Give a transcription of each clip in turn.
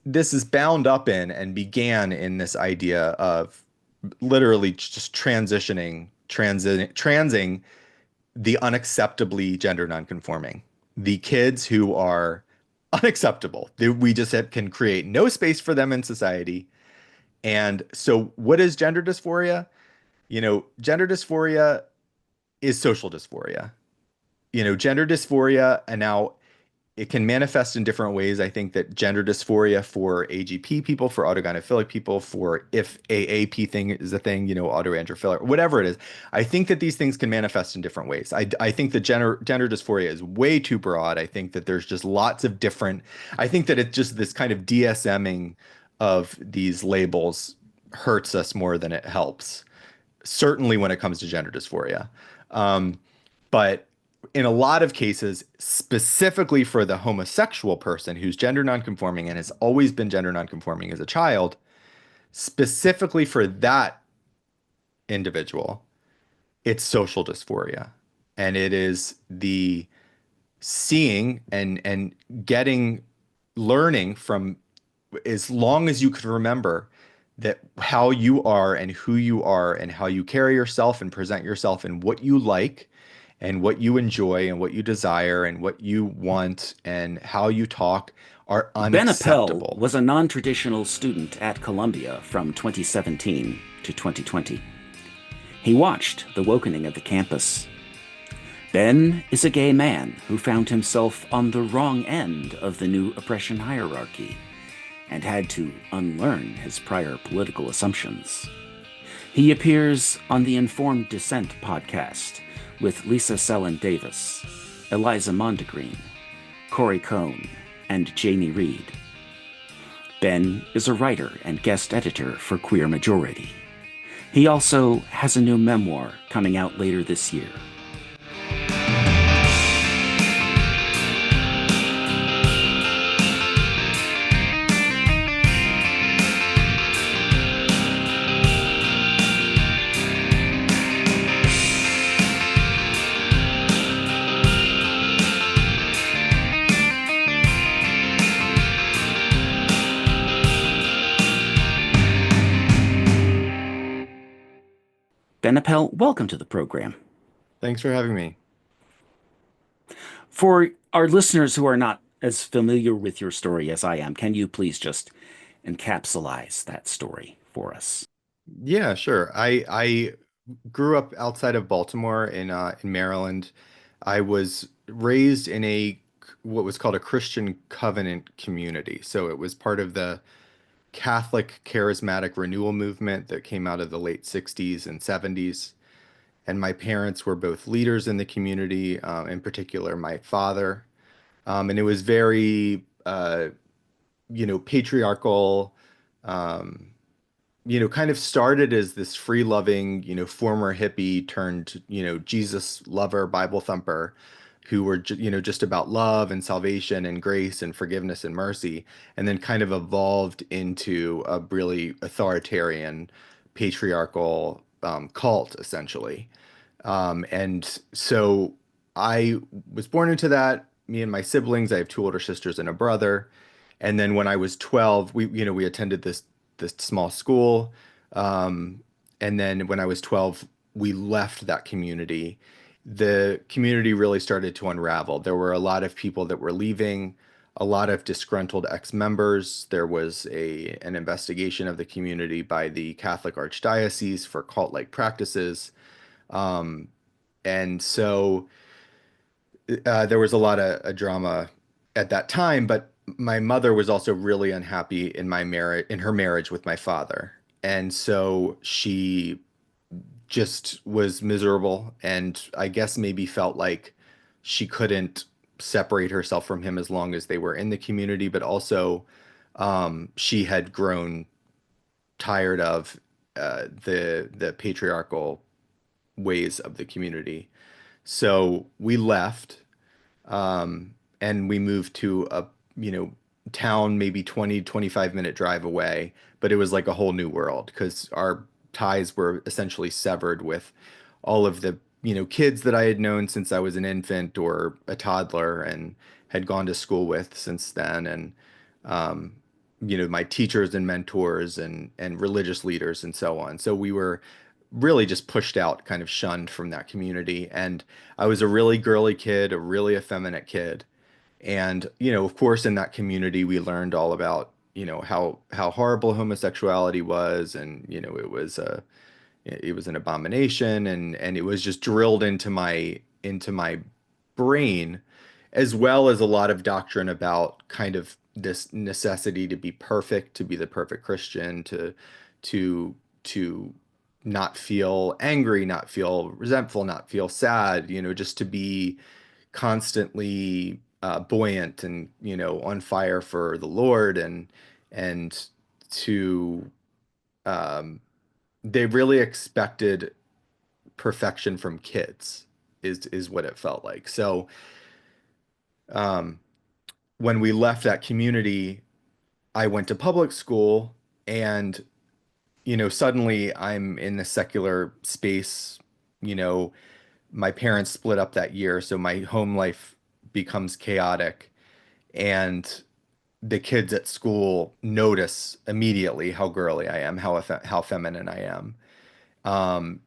this is bound up in and began in this idea of literally just transing the unacceptably gender nonconforming, the kids who are unacceptable. We just can create no space for them in society. And so, what is gender dysphoria? Gender dysphoria is social dysphoria. Gender dysphoria, and now it can manifest in different ways. I think that gender dysphoria for AGP people, for autogynephilic people, for if AAP thing is a thing, autoandrophilic, whatever it is. I think that these things can manifest in different ways. I think that gender dysphoria is way too broad. I think that there's just lots of different, I think that it's just this kind of DSMing of these labels hurts us more than it helps, certainly when it comes to gender dysphoria. But in a lot of cases, specifically for the homosexual person who's gender nonconforming and has always been gender nonconforming as a child, specifically for that individual, it's social dysphoria. And it is the seeing and getting, learning from as long as you could remember that how you are and who you are and how you carry yourself and present yourself and what you like and what you enjoy and what you desire and what you want and how you talk are Ben Appel unacceptable. was a non-traditional student at Columbia from 2017 to 2020. He watched the wokening of the campus. Ben is a gay man who found himself on the wrong end of the new oppression hierarchy and had to unlearn his prior political assumptions. He appears on the Informed Dissent podcast with Lisa Selin Davis, Eliza Mondegreen, Cori Cohn, and Jamie Reed. Ben is a writer and guest editor for Queer Majority. He also has a new memoir coming out later this year. Ben Appel, welcome to the program. Thanks for having me. For our listeners who are not as familiar with your story as I am, can you please just encapsulate that story for us? Yeah, sure. I grew up outside of Baltimore in Maryland. I was raised in a what was called a Christian Covenant community. So it was part of the Catholic charismatic renewal movement that came out of the late 60s and 70s. And my parents were both leaders in the community, in particular, my father. And it was very, patriarchal, um, kind of started as this free-loving, former hippie turned, Jesus lover, Bible thumper, who were, just about love and salvation and grace and forgiveness and mercy, and then kind of evolved into a really authoritarian, patriarchal cult, essentially. And so I was born into that. Me and my siblings, I have two older sisters and a brother. And then when I was 12, we attended this small school. Um, and then when I was 12, we left that community. The community really started to unravel. There were a lot of people that were leaving, a lot of disgruntled ex-members. There was an investigation of the community by the Catholic Archdiocese for cult-like practices. Um, and so there was a lot of drama at that time, but my mother was also really unhappy in my marriage, in her marriage with my father. And so she just was miserable and I guess maybe felt like she couldn't separate herself from him as long as they were in the community, but also she had grown tired of the patriarchal ways of the community. So we left, and we moved to a, town maybe 25-minute drive away, but it was like a whole new world because our ties were essentially severed with all of the, kids that I had known since I was an infant or a toddler and had gone to school with since then. And my teachers and mentors and religious leaders and so on. So we were really just pushed out, kind of shunned from that community. And I was a really girly kid, a really effeminate kid. And, of course, in that community, we learned all about, how horrible homosexuality was, and, it was an abomination, and it was just drilled into my brain, as well as a lot of doctrine about kind of this necessity to be perfect, to be the perfect Christian, to to not feel angry, not feel resentful, not feel sad, just to be constantly buoyant and on fire for the Lord, and to um, they really expected perfection from kids is what it felt like. So um, when we left that community, I went to public school, and suddenly I'm in the secular space. You know, my parents split up that year, so my home life becomes chaotic, and the kids at school notice immediately how girly I am, how feminine I am.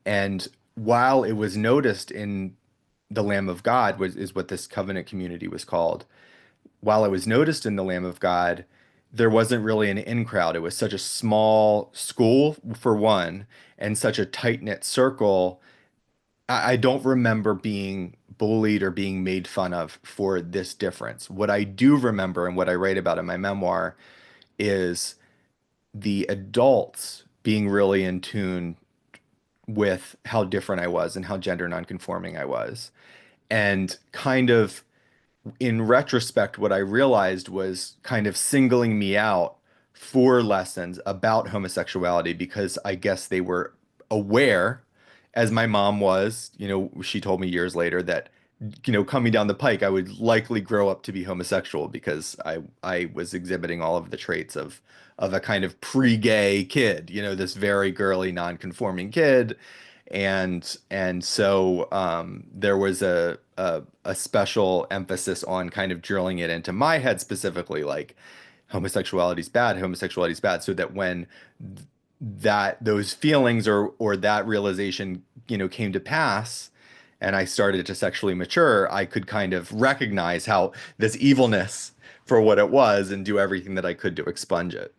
And while it was noticed in the Lamb of God is what this covenant community was called. While it was noticed in the Lamb of God, there wasn't really an in crowd. It was such a small school for one, and such a tight-knit circle. I don't remember being bullied or being made fun of for this difference. What I do remember and what I write about in my memoir is the adults being really in tune with how different I was and how gender nonconforming I was. And kind of in retrospect, what I realized was kind of singling me out for lessons about homosexuality, because I guess they were aware, as my mom was. She told me years later that, coming down the pike, I would likely grow up to be homosexual because I was exhibiting all of the traits of a kind of pre-gay kid, this very girly, non-conforming kid. And so there was a special emphasis on kind of drilling it into my head specifically, like homosexuality is bad, so that when those feelings or that realization, came to pass, and I started to sexually mature, I could kind of recognize how this evilness for what it was and do everything that I could to expunge it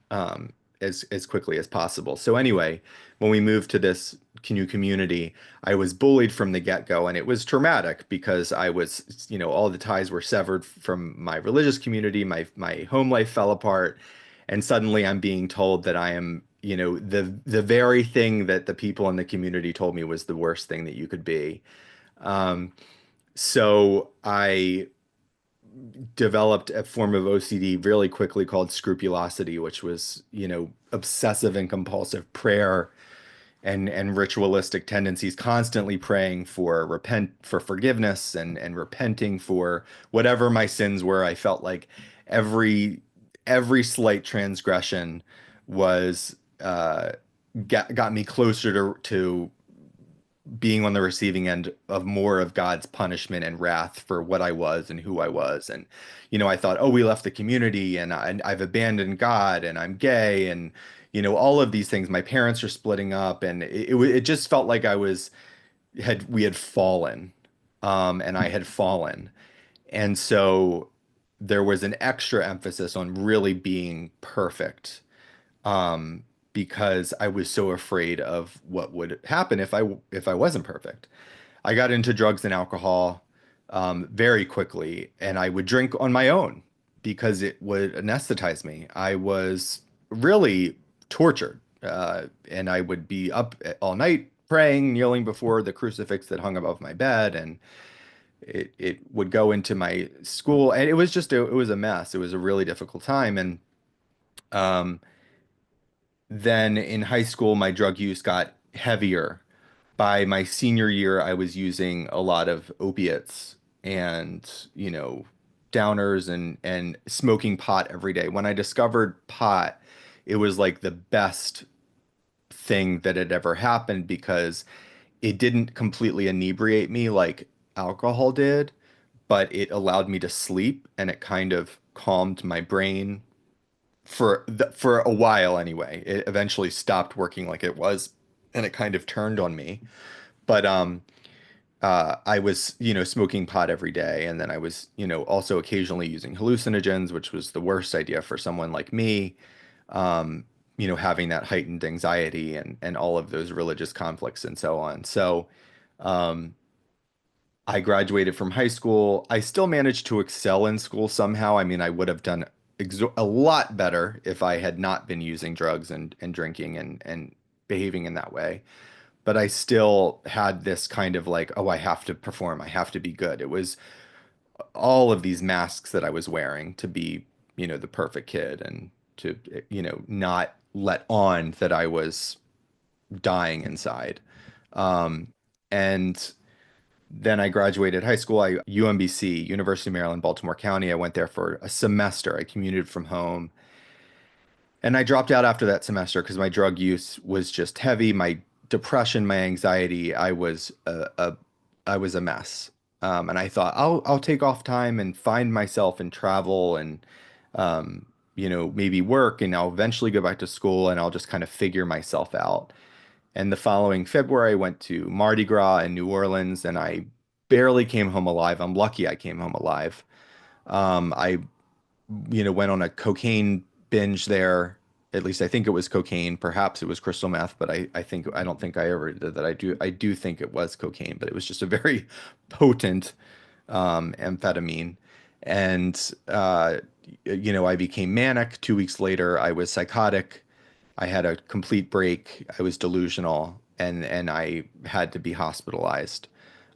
as quickly as possible. So anyway, when we moved to this new community, I was bullied from the get-go, and it was traumatic because I was, all the ties were severed from my religious community, my home life fell apart, and suddenly I'm being told that I am, the very thing that the people in the community told me was the worst thing that you could be. Um, so I developed a form of OCD really quickly called scrupulosity, which was, obsessive and compulsive prayer and ritualistic tendencies, constantly praying for forgiveness and repenting for whatever my sins were. I felt like every slight transgression was got me closer to being on the receiving end of more of God's punishment and wrath for what I was and who I was. And, I thought, oh, we left the community, and I've abandoned God, and I'm gay, and, all of these things. My parents are splitting up, and it just felt like we had fallen, and I had fallen. And so there was an extra emphasis on really being perfect, um, because I was so afraid of what would happen if I wasn't perfect. I got into drugs and alcohol very quickly, and I would drink on my own because it would anesthetize me. I was really tortured, and I would be up all night praying, kneeling before the crucifix that hung above my bed, and it would go into my school, and it was a mess. It was a really difficult time, and um, then in high school, my drug use got heavier. By my senior year, I was using a lot of opiates and, downers and smoking pot every day. When I discovered pot, it was like the best thing that had ever happened because it didn't completely inebriate me like alcohol did, but it allowed me to sleep, and it kind of calmed my brain for a while anyway. It eventually stopped working like it was, and it kind of turned on me. But I was, smoking pot every day, and then I was, also occasionally using hallucinogens, which was the worst idea for someone like me. Um, having that heightened anxiety and all of those religious conflicts and so on. So, um, I graduated from high school. I still managed to excel in school somehow. I mean, I would have done a lot better if I had not been using drugs and drinking and behaving in that way. But I still had this kind of like, oh, I have to perform. I have to be good. It was all of these masks that I was wearing to be, the perfect kid and to, not let on that I was dying inside. Um, and then I graduated high school. UMBC, University of Maryland, Baltimore County. I went there for a semester. I commuted from home. And I dropped out after that semester because my drug use was just heavy. My depression, my anxiety, I was a mess. And I thought I'll take off time and find myself and travel and maybe work, and I'll eventually go back to school and I'll just kind of figure myself out. And the following February, I went to Mardi Gras in New Orleans, and I barely came home alive. I'm lucky I came home alive. I, went on a cocaine binge there. At least I think it was cocaine. Perhaps it was crystal meth, but I don't think I ever did that. I do think it was cocaine, but it was just a very potent amphetamine. And I became manic. 2 weeks later, I was psychotic. I had a complete break. I was delusional, and I had to be hospitalized.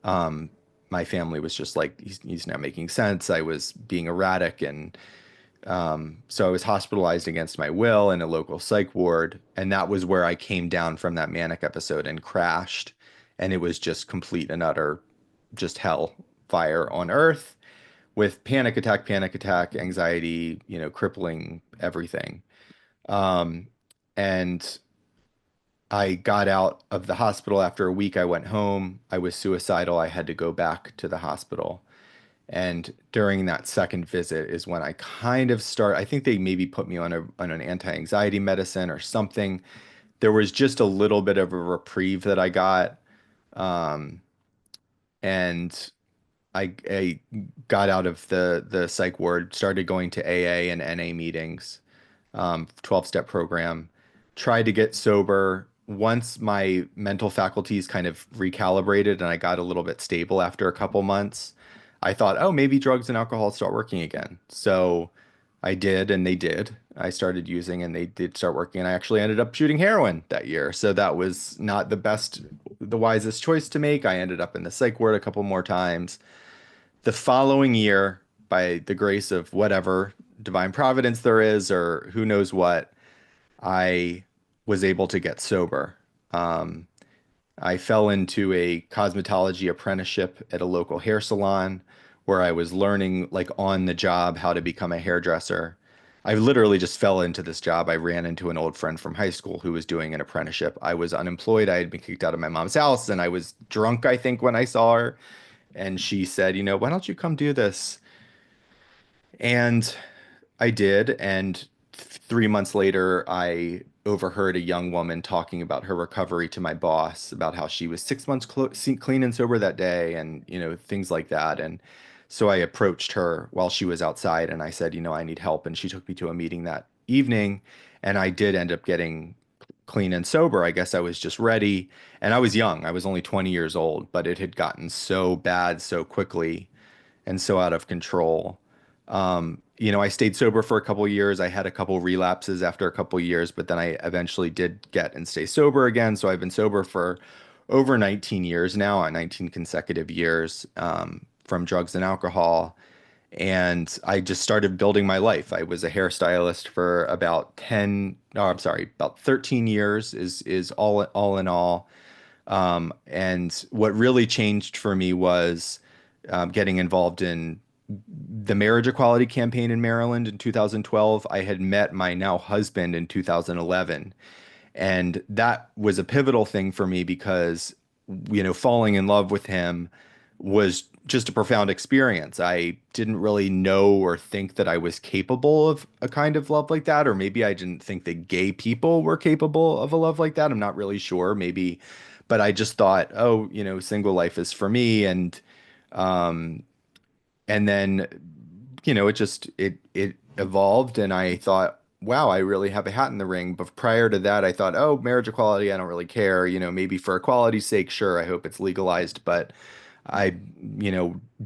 Um, my family was just like, he's not making sense. I was being erratic, and so I was hospitalized against my will in a local psych ward, and that was where I came down from that manic episode and crashed, and it was just complete and utter, just hell fire on earth with panic attack, anxiety, crippling everything. Um, and I got out of the hospital after a week. I went home. I was suicidal. I had to go back to the hospital. And during that second visit is when I kind of start. I think they maybe put me on an anti-anxiety medicine or something. There was just a little bit of a reprieve that I got. Um, and I got out of the psych ward, started going to AA and NA meetings, 12-step program, tried to get sober. Once my mental faculties kind of recalibrated and I got a little bit stable after a couple months, I thought, oh, maybe drugs and alcohol start working again. So I did, and they did. I started using and they did start working, and I actually ended up shooting heroin that year. So that was not the wisest choice to make. I ended up in the psych ward a couple more times. The following year, by the grace of whatever divine providence there is, or who knows what, I was able to get sober. Um, I fell into a cosmetology apprenticeship at a local hair salon where I was learning, like on the job, how to become a hairdresser. I literally just fell into this job. I ran into an old friend from high school who was doing an apprenticeship. I was unemployed. I had been kicked out of my mom's house, and I was drunk, I think, when I saw her. And she said, why don't you come do this? And I did. And 3 months later, I overheard a young woman talking about her recovery to my boss, about how she was 6 months clean and sober that day, and, things like that. And so I approached her while she was outside and I said, I need help. And she took me to a meeting that evening. And I did end up getting clean and sober. I guess I was just ready. And I was young. I was only 20 years old, but it had gotten so bad so quickly and so out of control. I stayed sober for a couple of years. I had a couple relapses after a couple of years, but then I eventually did get and stay sober again. So I've been sober for over 19 years now, 19 consecutive years, from drugs and alcohol. And I just started building my life. I was a hairstylist for about 10, no, I'm sorry, about 13 years is all in all. And what really changed for me was getting involved in the marriage equality campaign in Maryland in 2012. I had met my now husband in 2011. And that was a pivotal thing for me because, falling in love with him was just a profound experience. I didn't really know or think that I was capable of a kind of love like that, or maybe I didn't think that gay people were capable of a love like that. I'm not really sure, maybe, but I just thought, oh, single life is for me, um, and then, it evolved, and I thought, wow, I really have a hat in the ring. But prior to that, I thought, oh, marriage equality, I don't really care. Maybe for equality's sake, sure, I hope it's legalized, but I,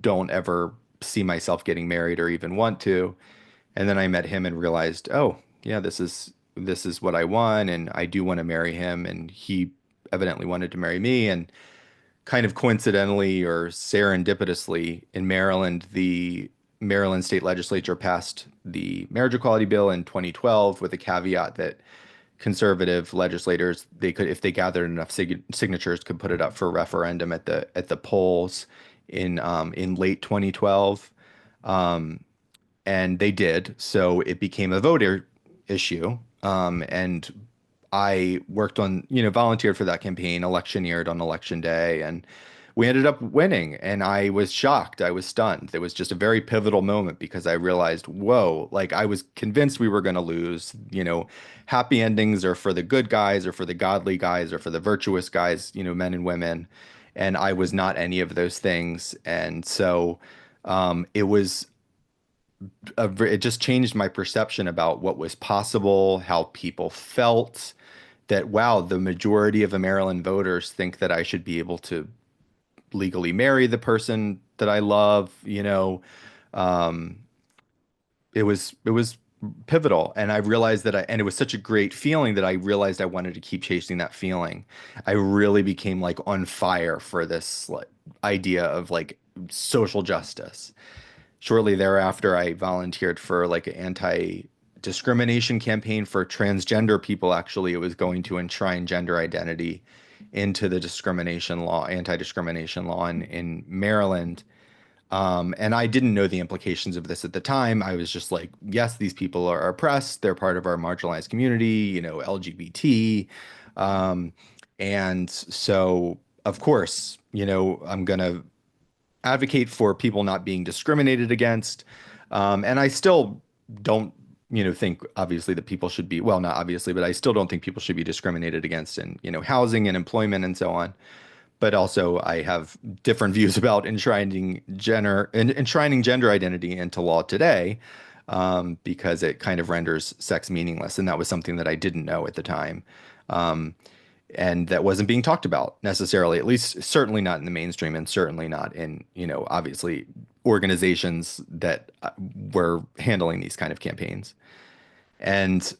don't ever see myself getting married or even want to. And then I met him and realized, oh, yeah, this is what I want, and I do want to marry him, and he evidently wanted to marry me. And kind of coincidentally or serendipitously, in Maryland, the Maryland state legislature passed the marriage equality bill in 2012 with a caveat that conservative legislators, they could, if they gathered enough signatures, could put it up for referendum at the polls in late 2012. Um, and they did. So it became a voter issue. And I worked on, volunteered for that campaign, electioneered on election day, and we ended up winning. And I was shocked. I was stunned. It was just a very pivotal moment because I realized, whoa, like I was convinced we were going to lose. Happy endings are for the good guys or for the godly guys or for the virtuous guys, men and women. And I was not any of those things. And so it was it just changed my perception about what was possible, how people felt, that wow, the majority of Maryland voters think that I should be able to legally marry the person that I love. Um, it was pivotal, and I realized and it was such a great feeling that I realized I wanted to keep chasing that feeling. I really became like on fire for this like idea of like social justice. Shortly thereafter, I volunteered for like an anti-discrimination campaign for transgender people. Actually, it was going to enshrine gender identity into the discrimination law, anti-discrimination law in Maryland. And I didn't know the implications of this at the time. I was just like, yes, these people are oppressed. They're part of our marginalized community, LGBT. Um, and so, of course, I'm going to advocate for people not being discriminated against. And I still don't, think obviously that people should be, well, not obviously, but I still don't think people should be discriminated against in, housing and employment and so on. But also I have different views about enshrining gender identity into law today, because it kind of renders sex meaningless. And that was something that I didn't know at the time. Um, and that wasn't being talked about necessarily, at least certainly not in the mainstream, and certainly not in, obviously organizations that were handling these kind of campaigns. And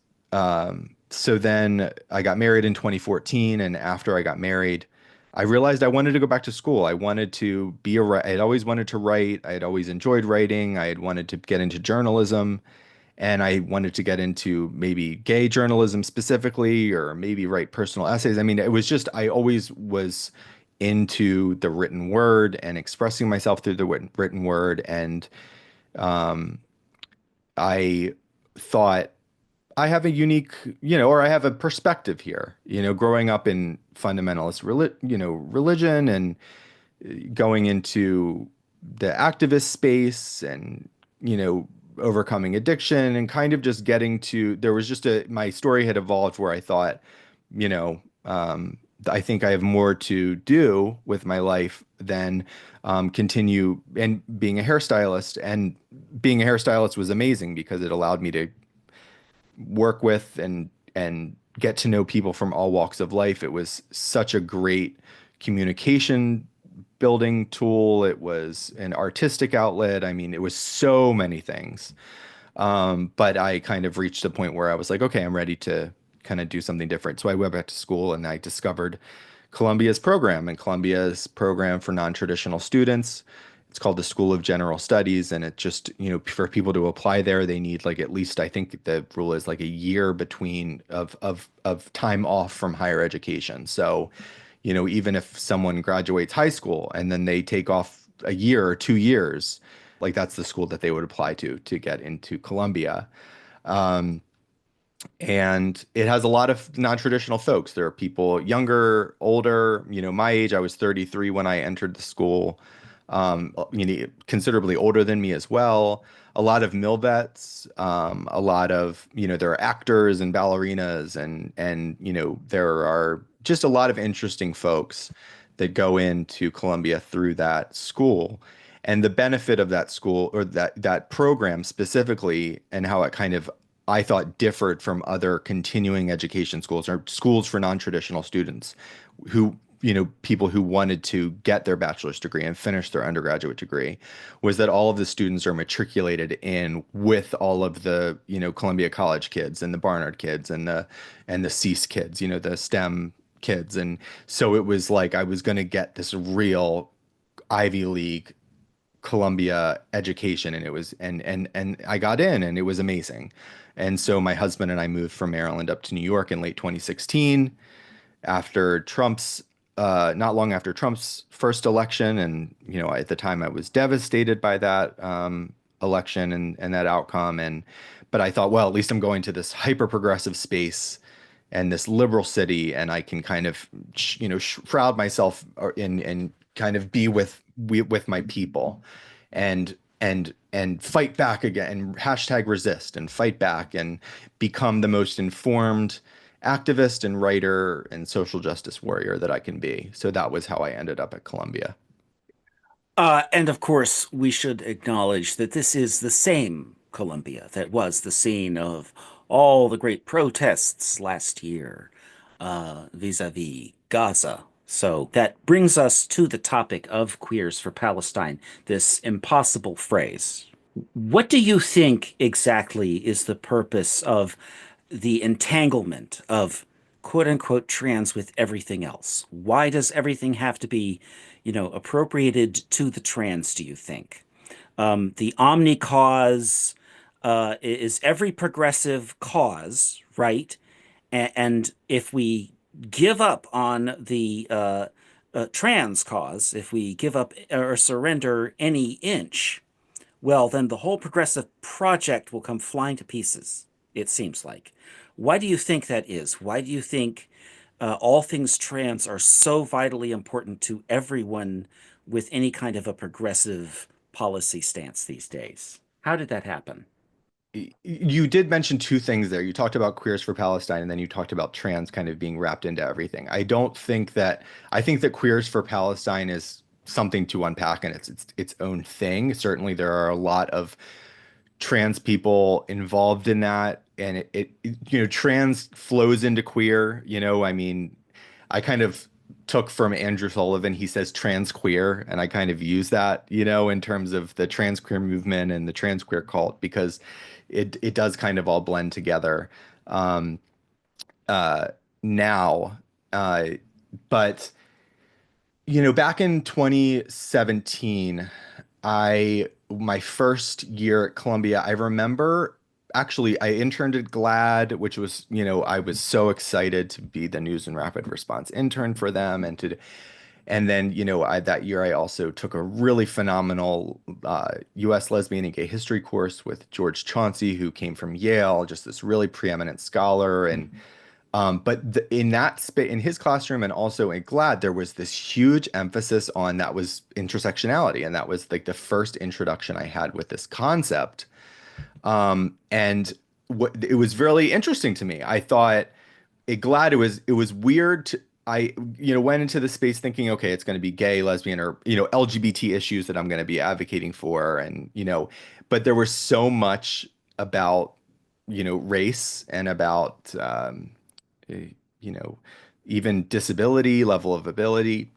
so then I got married in 2014, and after I got married, I realized I wanted to go back to school. I wanted to be I had always wanted to write. I had always enjoyed writing. I had wanted to get into journalism, and I wanted to get into maybe gay journalism specifically, or maybe write personal essays. I mean, it was just, I always was into the written word and expressing myself through the written word. And um, I thought I have a unique, or I have a perspective here, growing up in fundamentalist, religion, and going into the activist space, and overcoming addiction, and kind of just getting to, there was just my story had evolved where I thought, you know I think I have more to do with my life than continue and being a hairstylist. And being a hairstylist was amazing because it allowed me to work with and get to know people from all walks of life. It was such a great communication building tool. It was an artistic outlet. I mean, it was so many things. But I kind of reached a point where I was like, okay, I'm ready to kind of do something different. So I went back to school and I discovered Columbia's program for non-traditional students. It's called the School of General Studies, and it just, for people to apply there, they need like at least, I think the rule is like a year between of time off from higher education. So, even if someone graduates high school and then they take off a year or 2 years, like that's the school that they would apply to get into Columbia. Um, and it has a lot of non-traditional folks. There are people younger, older, my age. I was 33 when I entered the school. considerably older than me as well. A lot of mill vets, a lot of, there are actors and ballerinas and, there are just a lot of interesting folks that go into Columbia through that school. And the benefit of that school or that program specifically and how it kind of I thought differed from other continuing education schools or schools for non-traditional students who, people who wanted to get their bachelor's degree and finish their undergraduate degree was that all of the students are matriculated in with all of the, Columbia College kids and the Barnard kids and the Cis kids, the STEM kids. And so it was like I was going to get this real Ivy League Columbia education and it was and I got in and it was amazing. And so my husband and I moved from Maryland up to New York in late 2016 after Trump's not long after Trump's first election. And, at the time I was devastated by that election and that outcome. But I thought, well, at least I'm going to this hyper progressive space and this liberal city, and I can kind of, shroud myself in and kind of be with my people and fight back again and hashtag resist and fight back and become the most informed activist and writer and social justice warrior that I can be. So that was how I ended up at Columbia. And of course, we should acknowledge that this is the same Colombia that was the scene of all the great protests last year vis-a-vis Gaza. So that brings us to the topic of Queers for Palestine, this impossible phrase. What do you think exactly is the purpose of the entanglement of quote unquote trans with everything else? Why does everything have to be, appropriated to the trans, do you think? The omni cause is every progressive cause, right? And if we give up on the trans cause, if we give up or surrender any inch, well, then the whole progressive project will come flying to pieces, it seems like. Why do you think that is? Why do you think all things trans are so vitally important to everyone with any kind of a progressive policy stance these days? How did that happen? You did mention two things there. You talked about Queers for Palestine, and then you talked about trans kind of being wrapped into everything. I think that Queers for Palestine is something to unpack and its own thing. Certainly, there are a lot of trans people involved in that, and trans flows into queer. I mean, I kind of took from Andrew Sullivan. He says trans queer, and I kind of use that, in terms of the trans queer movement and the trans queer cult because it does kind of all blend together um, uh, now. Uh, but back in 2017, my first year at Columbia, I remember actually I interned at GLAAD, which was, I was so excited to be the news and rapid response intern for them and then, that year I also took a really phenomenal US lesbian and gay history course with George Chauncey, who came from Yale, just this really preeminent scholar. And but in his classroom and also in GLAAD, there was this huge emphasis on that was intersectionality, and that was like the first introduction I had with this concept. And it was really interesting to me. I thought glad it was weird I went into the space thinking, okay, it's going to be gay, lesbian, or LGBT issues that I'm going to be advocating for, and but there was so much about race and about you know even disability, level of ability,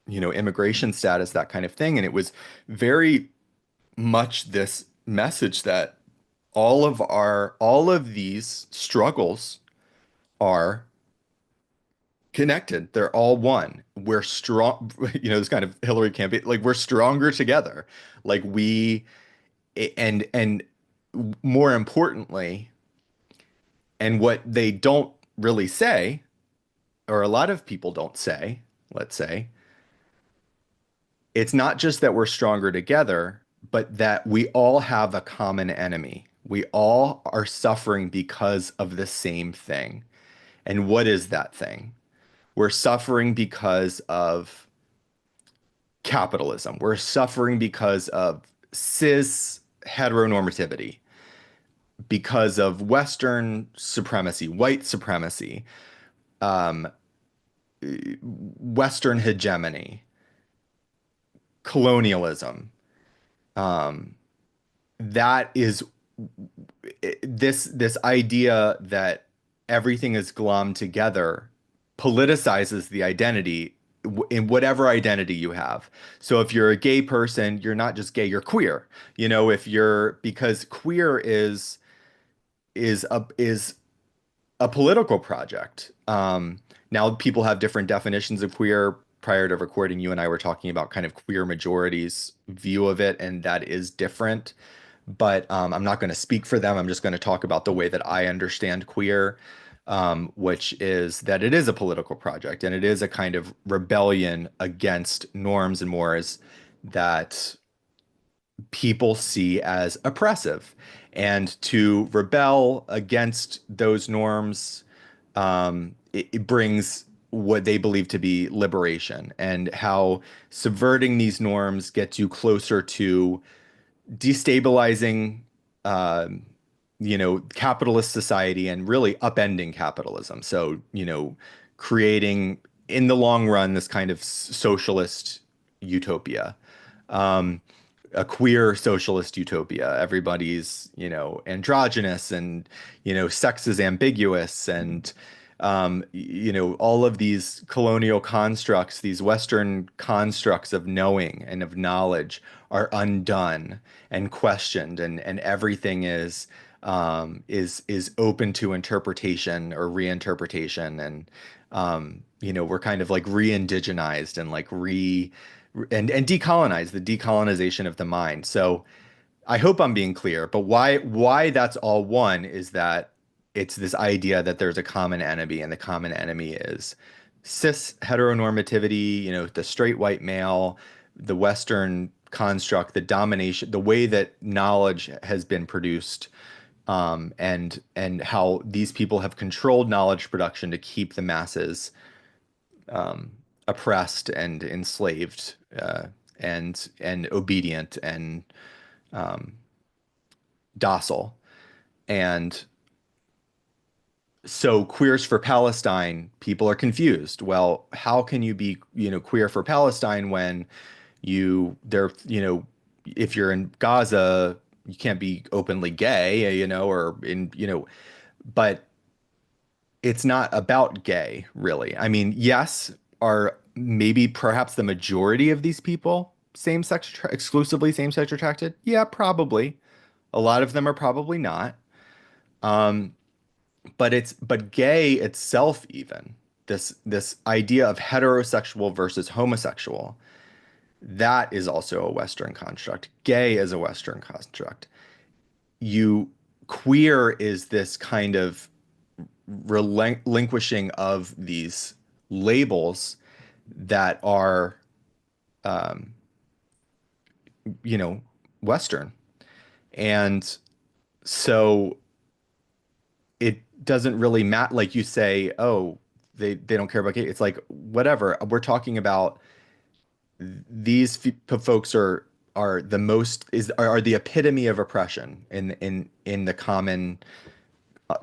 immigration status, that kind of thing, and it was very much this message that all of these struggles are connected. They're all one. We're strong, this kind of Hillary campaign, like we're stronger together. Like and more importantly, and what they don't really say, or a lot of people don't say, let's say, it's not just that we're stronger together, but that we all have a common enemy. We all are suffering because of the same thing. And what is that thing? We're suffering because of capitalism. We're suffering because of cis heteronormativity, because of Western supremacy, white supremacy, um, Western hegemony, colonialism. Um, that is this idea that everything is glommed together politicizes the identity in whatever identity you have. So if you're a gay person, you're not just gay, you're queer. If you're because queer is a political project. Now people have different definitions of queer. Prior to recording, you and I were talking about kind of queer majorities' view of it, and that is different. But I'm not going to speak for them. I'm just going to talk about the way that I understand queer, which is that it is a political project and it is a kind of rebellion against norms and mores that people see as oppressive. And to rebel against those norms, it brings what they believe to be liberation, and how subverting these norms gets you closer to destabilizing, capitalist society and really upending capitalism. So, creating in the long run this kind of socialist utopia, um, a queer socialist utopia. Everybody's, androgynous and, sex is ambiguous and, all of these colonial constructs, these Western constructs of knowing and of knowledge are undone and questioned, and everything is open to interpretation or reinterpretation, and we're kind of like re-indigenized and like and decolonized, the decolonization of the mind. So I hope I'm being clear, but why that's all one is that it's this idea that there's a common enemy, and the common enemy is cis heteronormativity, the straight white male, the Western construct, the domination, the way that knowledge has been produced, and how these people have controlled knowledge production to keep the masses oppressed and enslaved, and obedient and docile. And so Queers for Palestine, people are confused. Well, how can you be, queer for Palestine when if you're in Gaza, you can't be openly gay, or but it's not about gay, really. I mean, yes, are maybe perhaps the majority of these people exclusively same-sex attracted? Yeah, probably. A lot of them are probably not. Um, but gay itself, even this idea of heterosexual versus homosexual, that is also a Western construct. Gay is a Western construct. You Queer is this kind of relinquishing of these labels that are, um, Western. And so it doesn't really matter. Like you say, oh, they don't care about gay. It's like, whatever. We're talking about these folks are the most are the epitome of oppression in the common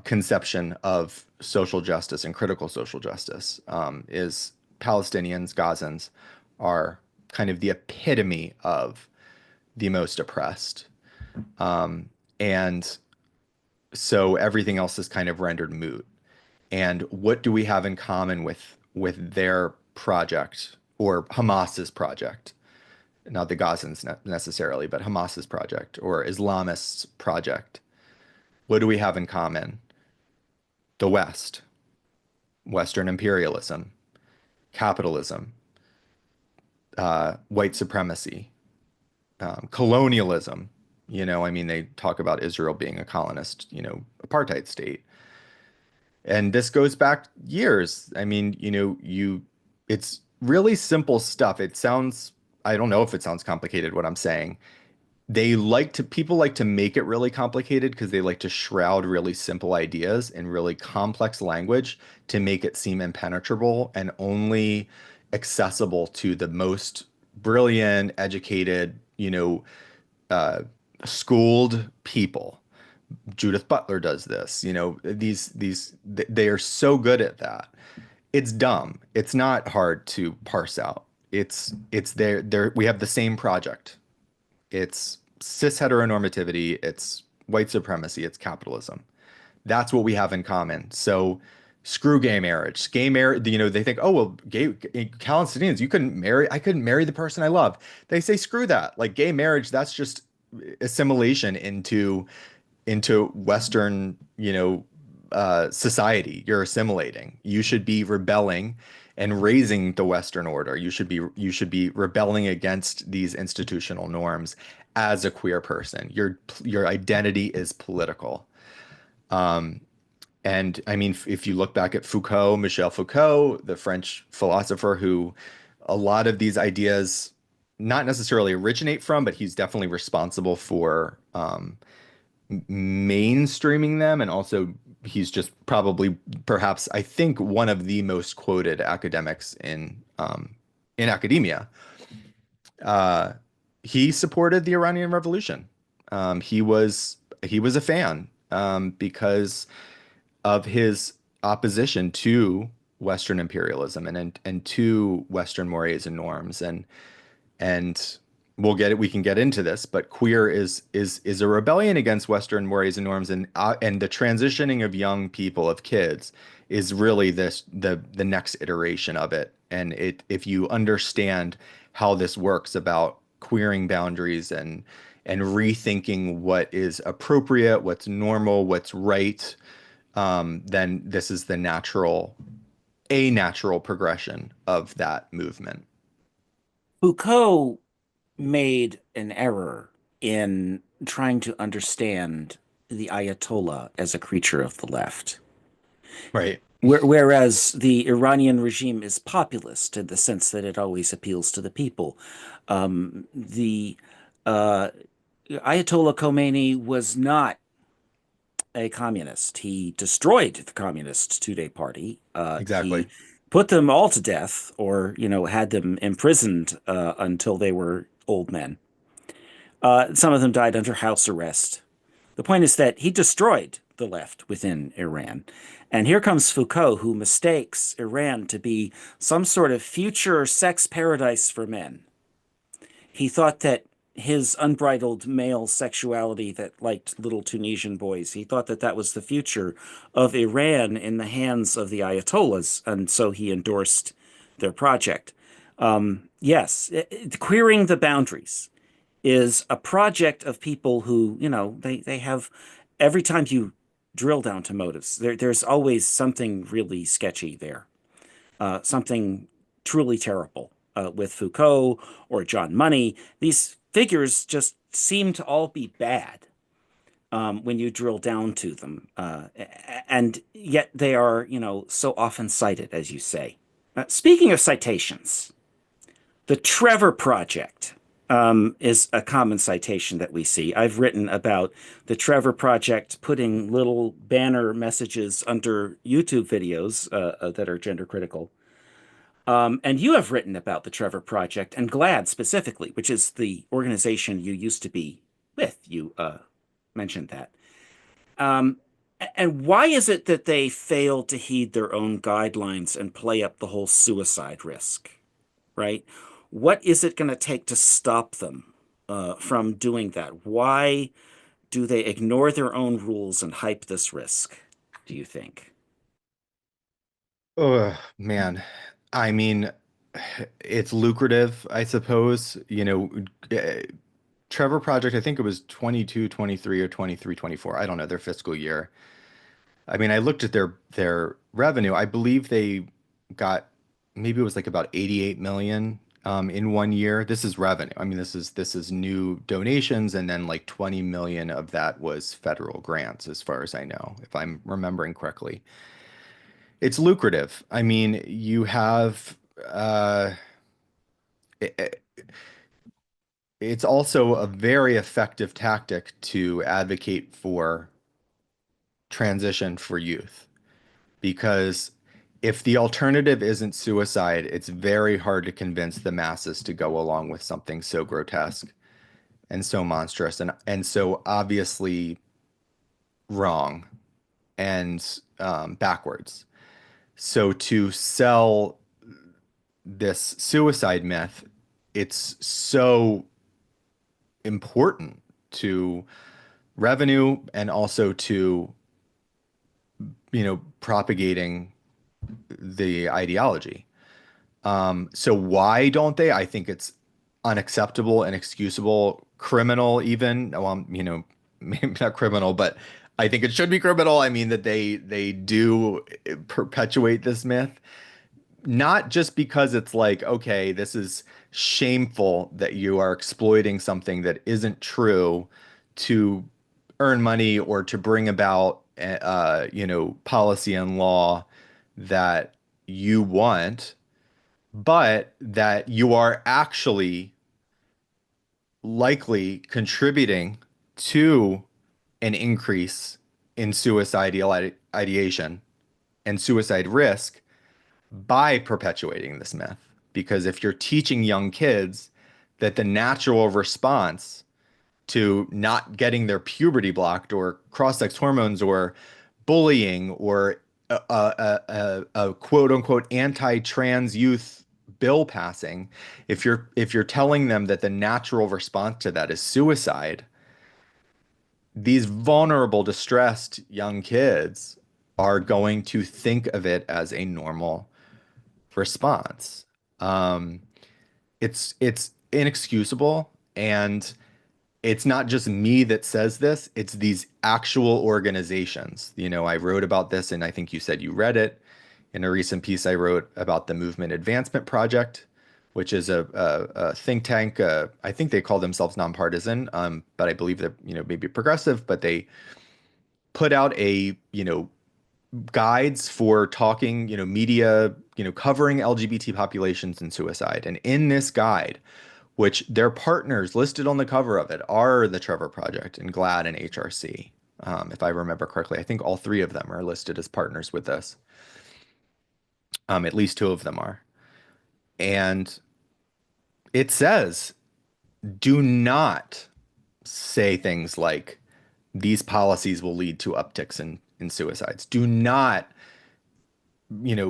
conception of social justice and critical social justice, is Palestinians, Gazans are kind of the epitome of the most oppressed. And so everything else is kind of rendered moot. And what do we have in common with their project, or Hamas's project? Not the Gazans necessarily, but Hamas's project or Islamists' project. What do we have in common? The West, Western imperialism, capitalism, white supremacy, colonialism. I mean, they talk about Israel being a colonist, apartheid state. And this goes back years. I mean, it's really simple stuff. I don't know if it sounds complicated what I'm saying. People like to make it really complicated because they like to shroud really simple ideas in really complex language to make it seem impenetrable and only accessible to the most brilliant, educated, uh, schooled people. Judith Butler does this. They are so good at that. It's dumb. It's not hard to parse out. It's there. We have the same project. It's cis heteronormativity, it's white supremacy, it's capitalism. That's what we have in common. So screw gay marriage. Gay marriage, they think, oh, well, Palestinians, I couldn't marry the person I love. They say, screw that. Like gay marriage, that's just assimilation into Western, society. You're assimilating. You should be rebelling and raising the Western order. You should be rebelling against these institutional norms as a queer person. Your identity is political. Um, and I mean, if you look back at Foucault, Michel Foucault, the French philosopher who a lot of these ideas not necessarily originate from, but he's definitely responsible for mainstreaming them, and also he's just probably perhaps I think one of the most quoted academics in academia. Uh, he supported the Iranian Revolution. He was a fan because of his opposition to Western imperialism and to Western mores and norms, and we can get into this, but queer is a rebellion against Western mores and norms, and the transitioning of young people, of kids, is really the next iteration of it. And if you understand how this works about queering boundaries and rethinking what is appropriate, what's normal, what's right, then this is a natural progression of that movement. Foucault made an error in trying to understand the Ayatollah as a creature of the left. Right. Whereas the Iranian regime is populist in the sense that it always appeals to the people. The Ayatollah Khomeini was not a communist. He destroyed the Communist Two-Day Party. He Exactly. put them all to death, or had them imprisoned until they were old men. Some of them died under house arrest. The point is that he destroyed the left within Iran. And here comes Foucault, who mistakes Iran to be some sort of future sex paradise for men. He thought that his unbridled male sexuality that liked little Tunisian boys, he thought that that was the future of Iran in the hands of the Ayatollahs. And so he endorsed their project. Yes, queering the boundaries is a project of people who, they have, every time you drill down to motives, there's always something really sketchy there, something truly terrible with Foucault or John Money. These figures just seem to all be bad when you drill down to them. And yet they are, so often cited, as you say. Speaking of citations, the Trevor Project is a common citation that we see. I've written about the Trevor Project putting little banner messages under YouTube videos that are gender critical. And you have written about the Trevor Project and GLAAD specifically, which is the organization you used to be with. You mentioned that. Um, and why is it that they fail to heed their own guidelines and play up the whole suicide risk, right? What is it going to take to stop them from doing that? Why do they ignore their own rules and hype this risk, do you think? Oh, man. I mean, it's lucrative, I suppose. Trevor Project, I think it was 22, 23, or 23, 24. I don't know their fiscal year. I mean, I looked at their revenue. I believe they got maybe it was like about 88 million in one year. This is revenue. I mean, this is new donations, and then like 20 million of that was federal grants, as far as I know, if I'm remembering correctly. It's lucrative. I mean, you have it, it's also a very effective tactic to advocate for transition for youth, because if the alternative isn't suicide, it's very hard to convince the masses to go along with something so grotesque and so monstrous and so obviously wrong and backwards. So to sell this suicide myth, it's so important to revenue and also to, propagating the ideology. So why don't they? I think it's unacceptable, inexcusable, criminal even. Well, maybe not criminal, but I think it should be criminal. I mean that they do perpetuate this myth, not just because it's like, okay, this is shameful that you are exploiting something that isn't true to earn money or to bring about, policy and law that you want, but that you are actually likely contributing to an increase in suicidal ideation and suicide risk by perpetuating this myth. Because if you're teaching young kids that the natural response to not getting their puberty blocked or cross-sex hormones or bullying or a quote unquote anti-trans youth bill passing, if you're telling them that the natural response to that is suicide, these vulnerable, distressed young kids are going to think of it as a normal response. Um, it's inexcusable, and it's not just me that says this, it's these actual organizations. I wrote about this, and I think you said you read it in a recent piece I wrote about the Movement Advancement Project, which is a think tank. I think they call themselves nonpartisan, but I believe they're, maybe progressive, but they put out guides for talking, media, covering LGBT populations and suicide. And in this guide, which their partners listed on the cover of it are the Trevor Project and GLAAD and HRC. If I remember correctly, I think all three of them are listed as partners with this. At least two of them are. And it says, do not say things like these policies will lead to upticks in suicides. Do not,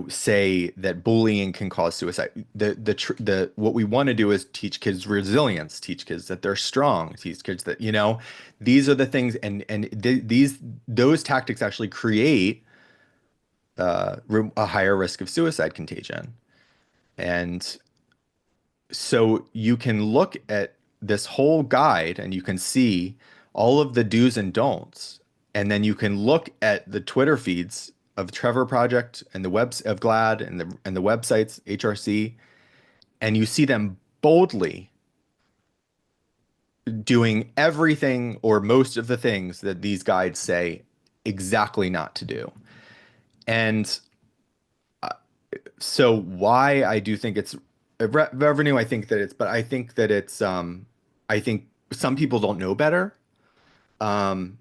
say that bullying can cause suicide. The what we want to do is teach kids resilience, teach kids that they're strong, teach kids that, these are the things, and those tactics actually create a higher risk of suicide contagion. And so you can look at this whole guide and you can see all of the do's and don'ts. And then you can look at the Twitter feeds of Trevor Project and the webs of GLAAD and the websites HRC, and you see them boldly doing everything or most of the things that these guides say exactly not to do. And so why I do think it's revenue, but I think that I think some people don't know better. Um,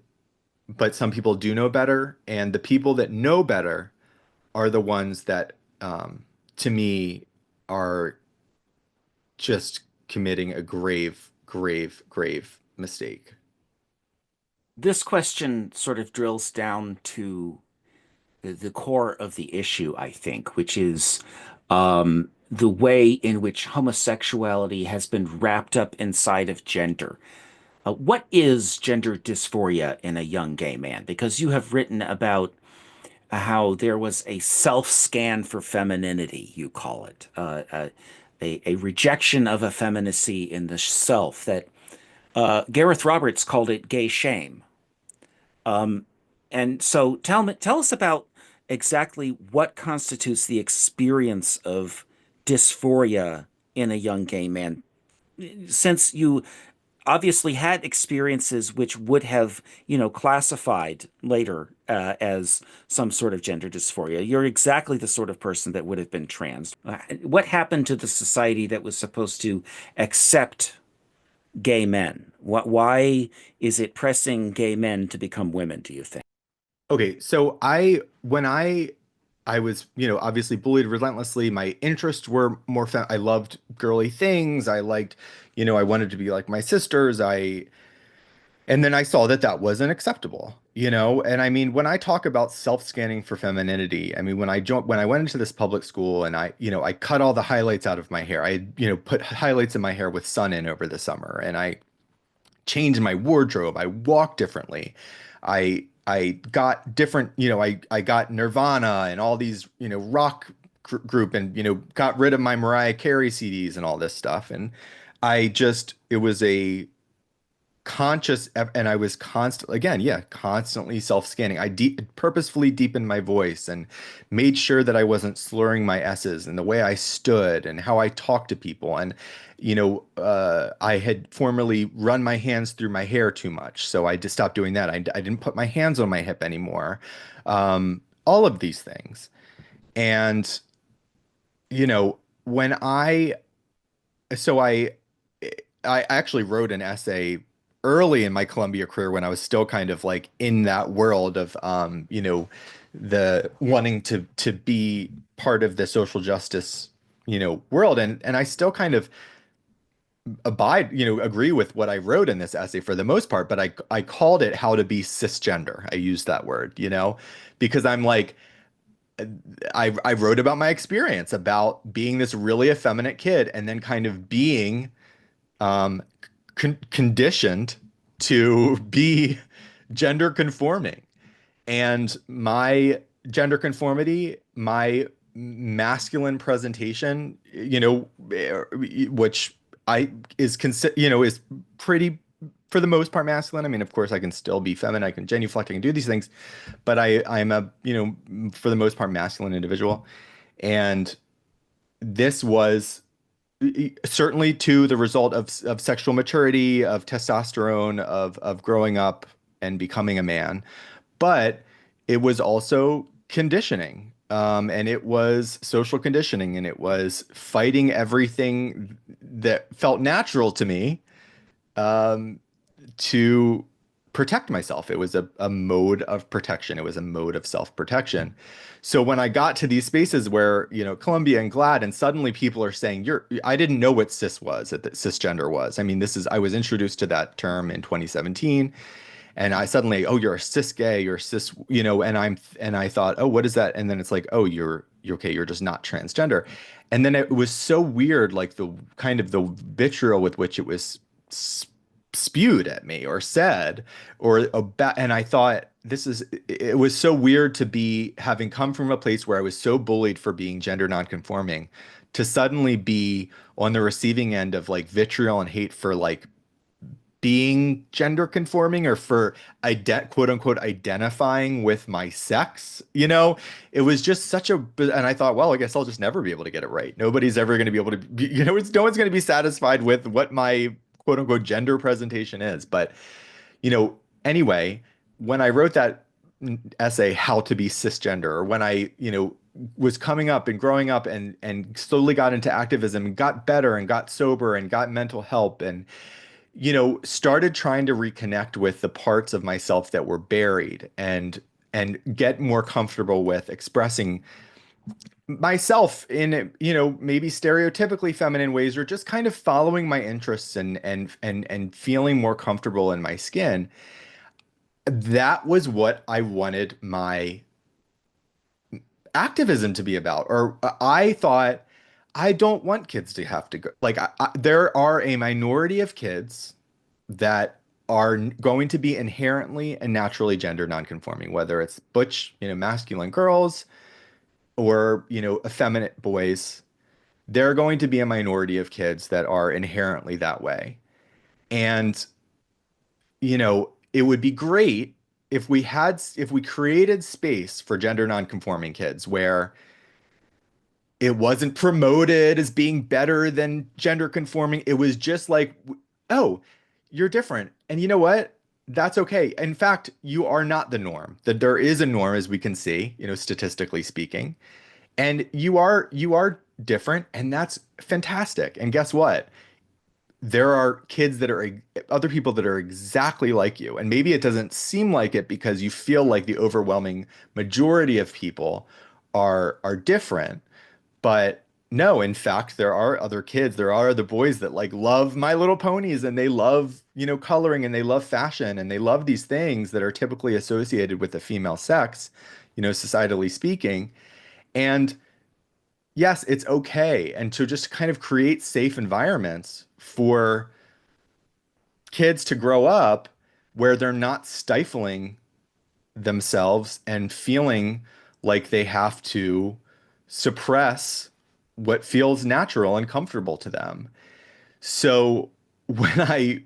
but some people do know better, and the people that know better are the ones that, to me, are just committing a grave, grave, grave mistake. This question sort of drills down to the core of the issue, I think, which is the way in which homosexuality has been wrapped up inside of gender. What is gender dysphoria in a young gay man? Because you have written about how there was a self-scan for femininity, you call it, a rejection of effeminacy in the self that Gareth Roberts called it gay shame. And so tell us about exactly what constitutes the experience of dysphoria in a young gay man, since you obviously had experiences which would have, classified later as some sort of gender dysphoria. You're exactly the sort of person that would have been trans. What happened to the society that was supposed to accept gay men? Why is it pressing gay men to become women, do you think? Okay, so when I I was, obviously bullied relentlessly. My interests were more I loved girly things. I liked, I wanted to be like my sisters. And then I saw that that wasn't acceptable, And I mean, when I talk about self-scanning for femininity, I mean, when I went into this public school and I cut all the highlights out of my hair. I, put highlights in my hair with sun in over the summer, and I changed my wardrobe. I walked differently. I got different, I got Nirvana and all these, rock group, and got rid of my Mariah Carey CDs and all this stuff. And it was a conscious and I was constantly, again, yeah, constantly self-scanning. Purposefully deepened my voice and made sure that I wasn't slurring my s's, and the way I stood and how I talked to people. And I had formerly run my hands through my hair too much, so I just stopped doing that. I didn't put my hands on my hip anymore. All of these things. And when so I actually wrote an essay early in my Columbia career when I was still kind of like in that world of the wanting to be part of the social justice, world. And I still kind of agree with what I wrote in this essay for the most part, but I called it How to Be Cisgender. I used that word, because I'm like, I wrote about my experience about being this really effeminate kid and then kind of being um, conditioned to be gender conforming. And my gender conformity, my masculine presentation, which I is is pretty for the most part masculine. I mean, of course, I can still be feminine, I can genuflect, I can do these things, but I'm a, for the most part masculine individual. And this was certainly to the result of sexual maturity, of testosterone, of growing up and becoming a man. But it was also conditioning. And it was social conditioning, and it was fighting everything that felt natural to me um, to protect myself. It was a mode of protection. It was a mode of self-protection. So when I got to these spaces where, Columbia and GLAAD, and suddenly people are saying, I didn't know what that cisgender was. I mean, I was introduced to that term in 2017. And I suddenly, oh, you're a cis gay, you're cis, and I thought, oh, what is that? And then it's like, oh, you're okay, you're just not transgender. And then it was so weird, like the kind of the vitriol with which it was spewed at me or said, or about, and I thought, it was so weird to be having come from a place where I was so bullied for being gender nonconforming to suddenly be on the receiving end of like vitriol and hate for like being gender conforming, or for quote unquote identifying with my sex. It was just and I thought, well, I guess I'll just never be able to get it right. Nobody's ever going to be able to be, no one's going to be satisfied with what my quote unquote gender presentation is. But, anyway, when I wrote that essay, How to Be Cisgender, or when I, was coming up and growing up and slowly got into activism and got better and got sober and got mental help and started trying to reconnect with the parts of myself that were buried, and get more comfortable with expressing myself in, maybe stereotypically feminine ways, or just kind of following my interests and feeling more comfortable in my skin. That was what I wanted my activism to be about. Or I thought, I don't want kids to have to go. Like, there are a minority of kids that are going to be inherently and naturally gender nonconforming, whether it's butch, masculine girls, or, effeminate boys. There are going to be a minority of kids that are inherently that way. And, it would be great if we created space for gender nonconforming kids where it wasn't promoted as being better than gender conforming. It was just like, oh, you're different. And you know what? That's okay. In fact, you are not the norm. That there is a norm, as we can see, statistically speaking. And you are different, and that's fantastic. And guess what? There are kids that are other people that are exactly like you. And maybe it doesn't seem like it because you feel like the overwhelming majority of people are different. But no, in fact, there are other kids, there are other boys that like love My Little Ponies and they love, coloring and they love fashion and they love these things that are typically associated with the female sex, societally speaking. And yes, it's okay. And to just kind of create safe environments for kids to grow up where they're not stifling themselves and feeling like they have to suppress what feels natural and comfortable to them. So when I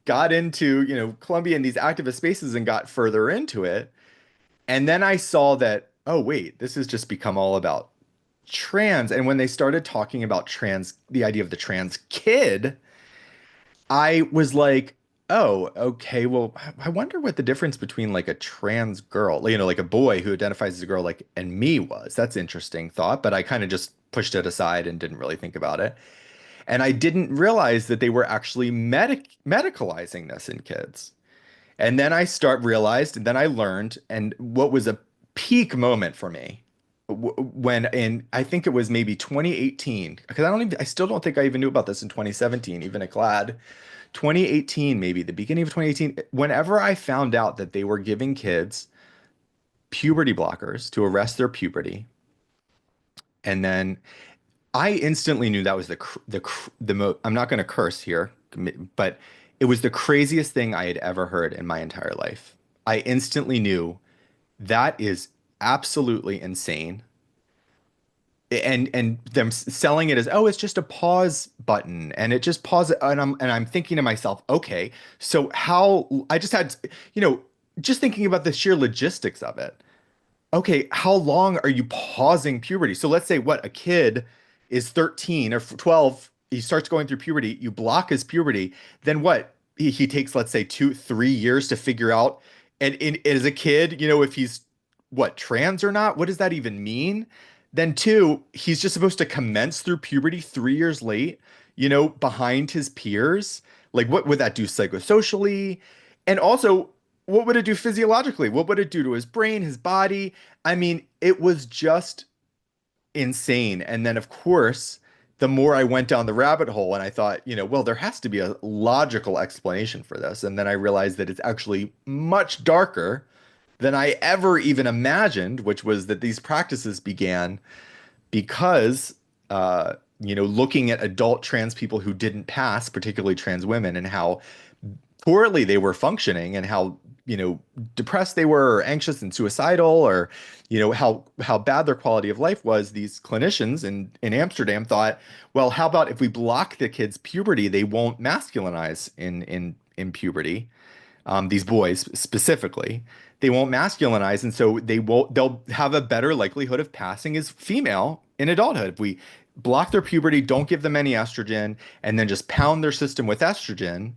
got into, Columbia and these activist spaces and got further into it, and then I saw that, oh, wait, this has just become all about trans. And when they started talking about trans, the idea of the trans kid, I was like, oh, okay, well, I wonder what the difference between like a trans girl, like a boy who identifies as a girl, like, and me was. That's an interesting thought, but I kind of just pushed it aside and didn't really think about it. And I didn't realize that they were actually medicalizing this in kids. And then realized, and then I learned, and what was a peak moment for me when in I think it was maybe 2018, because I still don't think I even knew about this in 2017, even at GLAD. 2018, maybe the beginning of 2018, whenever I found out that they were giving kids puberty blockers to arrest their puberty, and then I instantly knew that was I'm not going to curse here, but it was the craziest thing I had ever heard in my entire life. I instantly knew that is absolutely insane. And them selling it as, oh, it's just a pause button and it just pauses, and I'm thinking to myself, okay, so how I just had, just thinking about the sheer logistics of it. Okay, how long are you pausing puberty? So let's say what a kid is 13 or 12, he starts going through puberty, you block his puberty, then what? He takes, let's say, 2, 3 years to figure out. And as a kid, if he's what, trans or not, what does that even mean? Then two, he's just supposed to commence through puberty 3 years late, behind his peers. Like, what would that do psychosocially? And also, what would it do physiologically? What would it do to his brain, his body? I mean, it was just insane. And then, of course, the more I went down the rabbit hole and I thought, well, there has to be a logical explanation for this. And then I realized that it's actually much darker than I ever even imagined, which was that these practices began because, looking at adult trans people who didn't pass, particularly trans women, and how poorly they were functioning and how depressed they were or anxious and suicidal, or how bad their quality of life was. These clinicians in Amsterdam thought, well, how about if we block the kids puberty, they won't masculinize in puberty. These boys specifically, they won't masculinize, and so they'll have a better likelihood of passing as female in adulthood if we block their puberty, don't give them any estrogen, and then just pound their system with estrogen.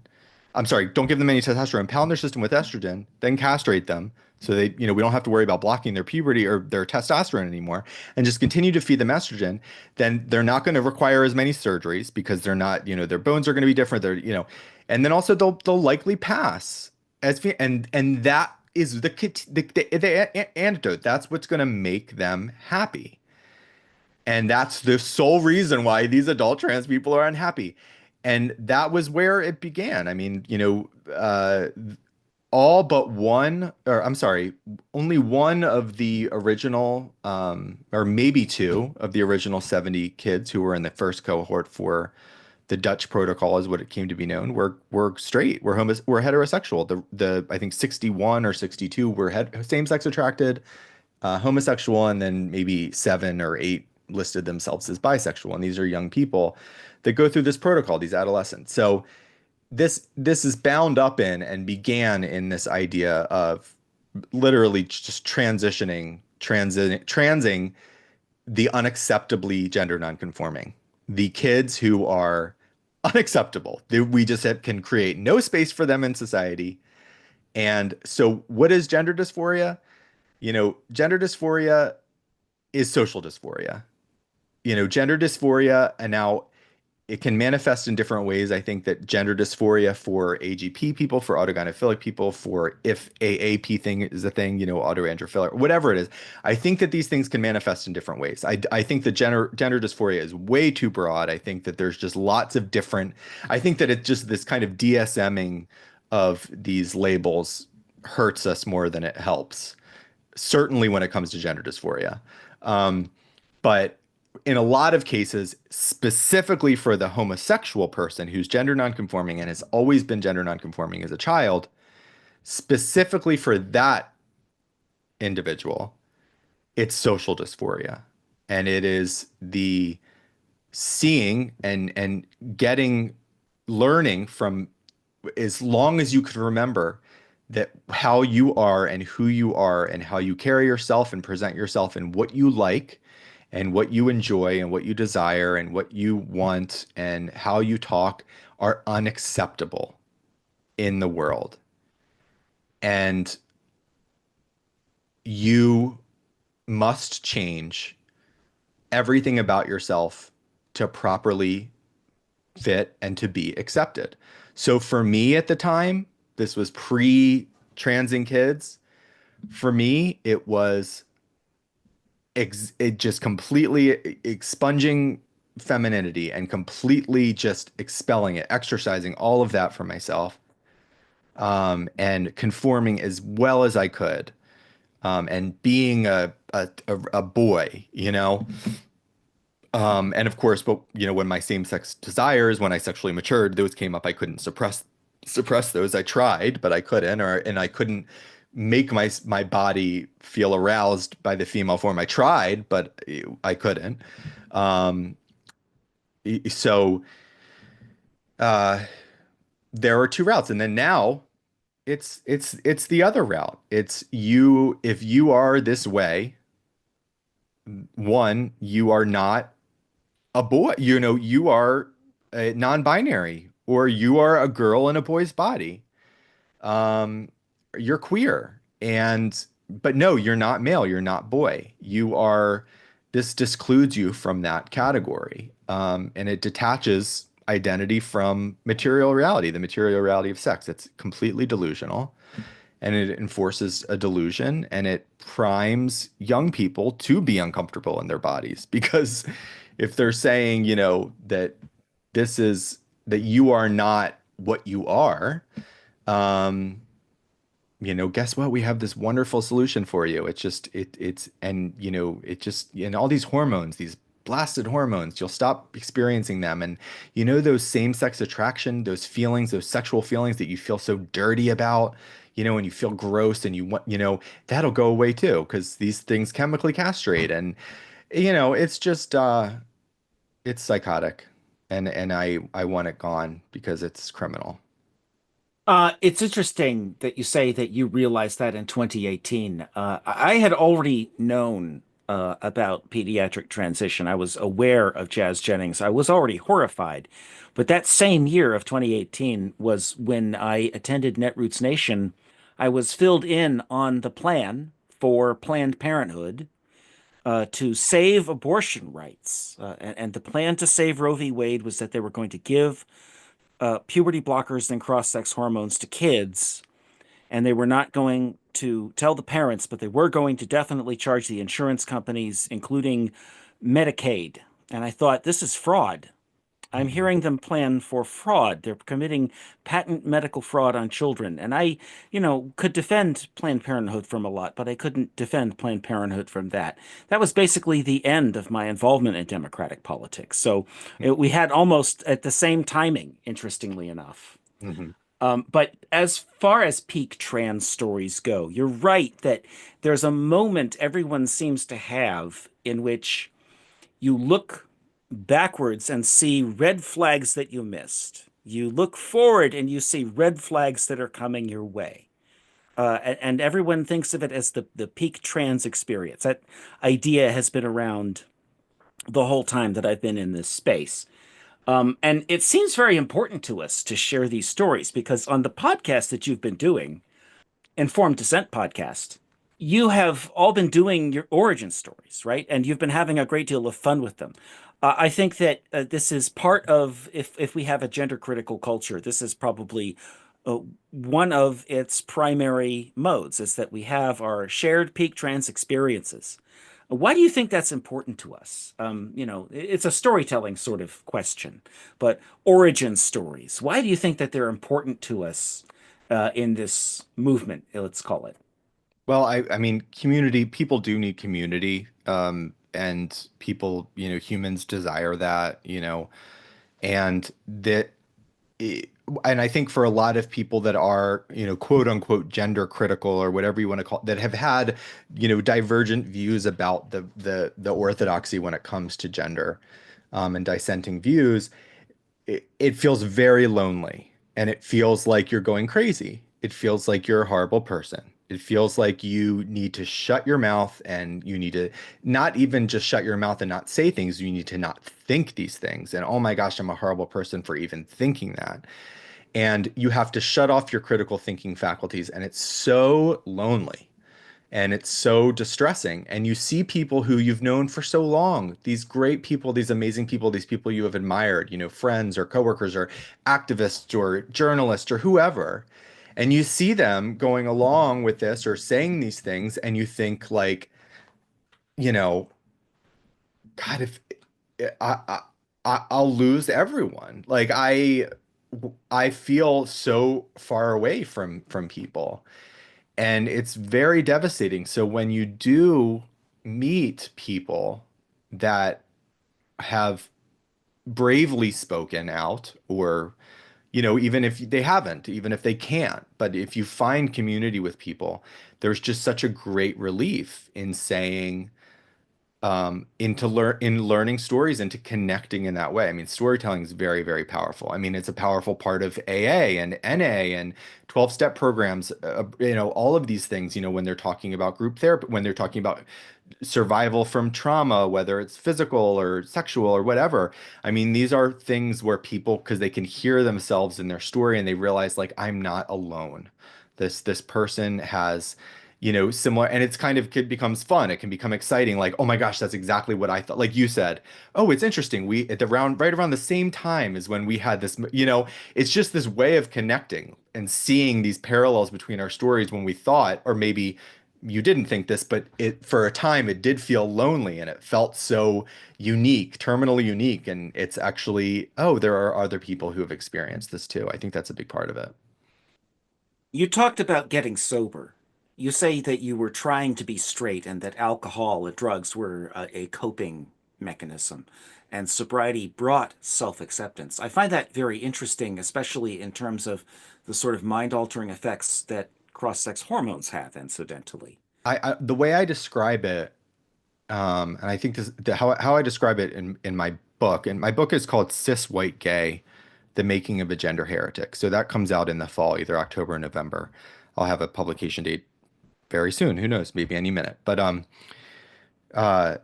I'm sorry, don't give them any testosterone, pound their system with estrogen, then castrate them. So we don't have to worry about blocking their puberty or their testosterone anymore, and just continue to feed them estrogen. Then they're not going to require as many surgeries because they're not, their bones are going to be different. And then also they'll likely pass and that is the antidote. That's what's going to make them happy. And that's the sole reason why these adult trans people are unhappy. And that was where it began. I mean, all but one, or I'm sorry, only one of the original, or maybe two of the original 70 kids who were in the first cohort for the Dutch protocol, is what it came to be known, were straight, were heterosexual. The I think 61 or 62 were same-sex attracted, homosexual, and then maybe 7 or 8 listed themselves as bisexual. And these are young people that go through this protocol, these adolescents. So this is bound up in and began in this idea of literally just transing the unacceptably gender nonconforming, the kids who are unacceptable. We just can create no space for them in society. And so, what is gender dysphoria? Gender dysphoria is social dysphoria. Gender dysphoria, and now it can manifest in different ways. I think that gender dysphoria for AGP people, for autogynephilic people, for if AAP thing is a thing, autoandrophilic, whatever it is, I think that these things can manifest in different ways. I think that gender dysphoria is way too broad. I think that there's just lots of different, I think that it's just this kind of DSMing of these labels hurts us more than it helps, certainly when it comes to gender dysphoria. But in a lot of cases, specifically for the homosexual person who's gender nonconforming and has always been gender nonconforming as a child, specifically for that individual, it's social dysphoria. And it is the seeing and getting learning from as long as you could remember that how you are and who you are and how you carry yourself and present yourself and what you like and what you enjoy and what you desire and what you want and how you talk are unacceptable in the world. And you must change everything about yourself to properly fit and to be accepted. So for me at the time, this was pre-transing kids. For me, it was it just completely expunging femininity and completely just expelling it, exercising all of that from myself, and conforming as well as I could, and being a boy, and of course, but when my same-sex desires, when I sexually matured, those came up. I couldn't suppress those. I tried, but I couldn't, and I couldn't make my body feel aroused by the female form. I tried, but I couldn't. Um, so uh, there are two routes, and then now it's the other route. It's you if you are this way, one, you are not a boy, you are non-binary, or you are a girl in a boy's body. Um, you're queer. And but no, you're not male, you're not boy. This discludes you from that category. And it detaches identity from material reality, the material reality of sex. It's completely delusional. And it enforces a delusion and it primes young people to be uncomfortable in their bodies because if they're saying, that this is that you are not what you are, um, guess what? We have this wonderful solution for you. It's just it's and it just and all these hormones, these blasted hormones, you'll stop experiencing them. And those same-sex attraction, those feelings, those sexual feelings that you feel so dirty about, and you feel gross and you want, that'll go away too, because these things chemically castrate. And it's just it's psychotic. And I want it gone because it's criminal. It's interesting that you say that you realized that in 2018. I had already known about pediatric transition. I was aware of Jazz Jennings. I was already horrified. But that same year of 2018 was when I attended Netroots Nation. I was filled in on the plan for Planned Parenthood to save abortion rights. And the plan to save Roe v. Wade was that they were going to give puberty blockers and cross-sex hormones to kids, and they were not going to tell the parents, but they were going to definitely charge the insurance companies, including Medicaid. And I thought, this is fraud. I'm Mhm. hearing them plan for fraud. They're committing patent medical fraud on children. And I, could defend Planned Parenthood from a lot, but I couldn't defend Planned Parenthood from that. That was basically the end of my involvement in Democratic politics. So we had almost at the same timing, interestingly enough. Mhm. But as far as peak trans stories go, you're right that there's a moment everyone seems to have in which you look backwards and see red flags that you missed. You look forward and you see red flags that are coming your way. And everyone thinks of it as the peak trans experience. That idea has been around the whole time that I've been in this space. And it seems very important to us to share these stories because on the podcast that you've been doing, Informed Dissent podcast, You have all been doing your origin stories, right? And you've been having a great deal of fun with them. I think that this is part of, if we have a gender critical culture, this is probably uh, one of its primary modes, is that we have our shared peak trans experiences. Why do you think that's important to us? It's a storytelling sort of question, but origin stories, why do you think that they're important to us in this movement, let's call it? Well, I mean, community, people do need community. And people, humans desire that, and that, and I think for a lot of people that are, quote unquote, gender critical or whatever you want to call it, that have had, divergent views about the orthodoxy when it comes to gender, and dissenting views, it feels very lonely and it feels like you're going crazy. It feels like you're a horrible person. It feels like you need to shut your mouth and you need to not even just shut your mouth and not say things. You need to not think these things. And oh my gosh, I'm a horrible person for even thinking that. And you have to shut off your critical thinking faculties. And it's so lonely and it's so distressing. And you see people who you've known for so long, these great people, these amazing people, these people you have admired, friends or coworkers or activists or journalists or whoever. And you see them going along with this or saying these things, and you think like, you know, God, if I'll lose everyone. Like I feel so far away from people. And it's very devastating. So when you do meet people that have bravely spoken out, or, even if they haven't, even if they can't, but if you find community with people, there's just such a great relief in saying, in learning stories and to connecting in that way. I mean, storytelling is very, very powerful. I mean, it's a powerful part of AA and NA and 12-step programs, all of these things, when they're talking about group therapy, when they're talking about survival from trauma, whether it's physical or sexual or whatever. I mean, these are things where people, because they can hear themselves in their story and they realize like, I'm not alone. This person has, similar, and it's kind of it becomes fun. It can become exciting. Like, oh my gosh, that's exactly what I thought. Like you said, oh, it's interesting. We at the round right around the same time as when we had this, it's just this way of connecting and seeing these parallels between our stories when we thought, or maybe you didn't think this, but it for a time it did feel lonely and it felt so unique, terminally unique. And it's actually, oh, there are other people who have experienced this too. I think that's a big part of it. You talked about getting sober. You say that you were trying to be straight and that alcohol and drugs were a coping mechanism, and sobriety brought self-acceptance. I find that very interesting, especially in terms of the sort of mind-altering effects that cross-sex hormones have, incidentally. The way I describe it, and I think how I describe it in my book, and my book is called Cis White Gay: The Making of a Gender Heretic. So that comes out in the fall, either October or November. I'll have a publication date very soon. Who knows? Maybe any minute. But uh,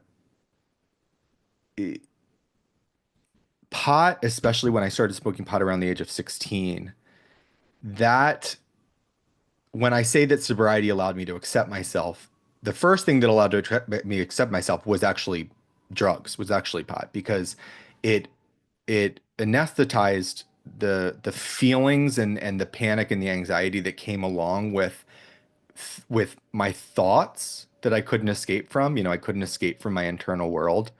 pot, especially when I started smoking pot around the age of 16, that when I say that sobriety allowed me to accept myself, the first thing that allowed me to accept myself was actually drugs, was actually pot, because it it anesthetized the feelings and the panic and the anxiety that came along with my thoughts that I couldn't escape from. I couldn't escape from my internal world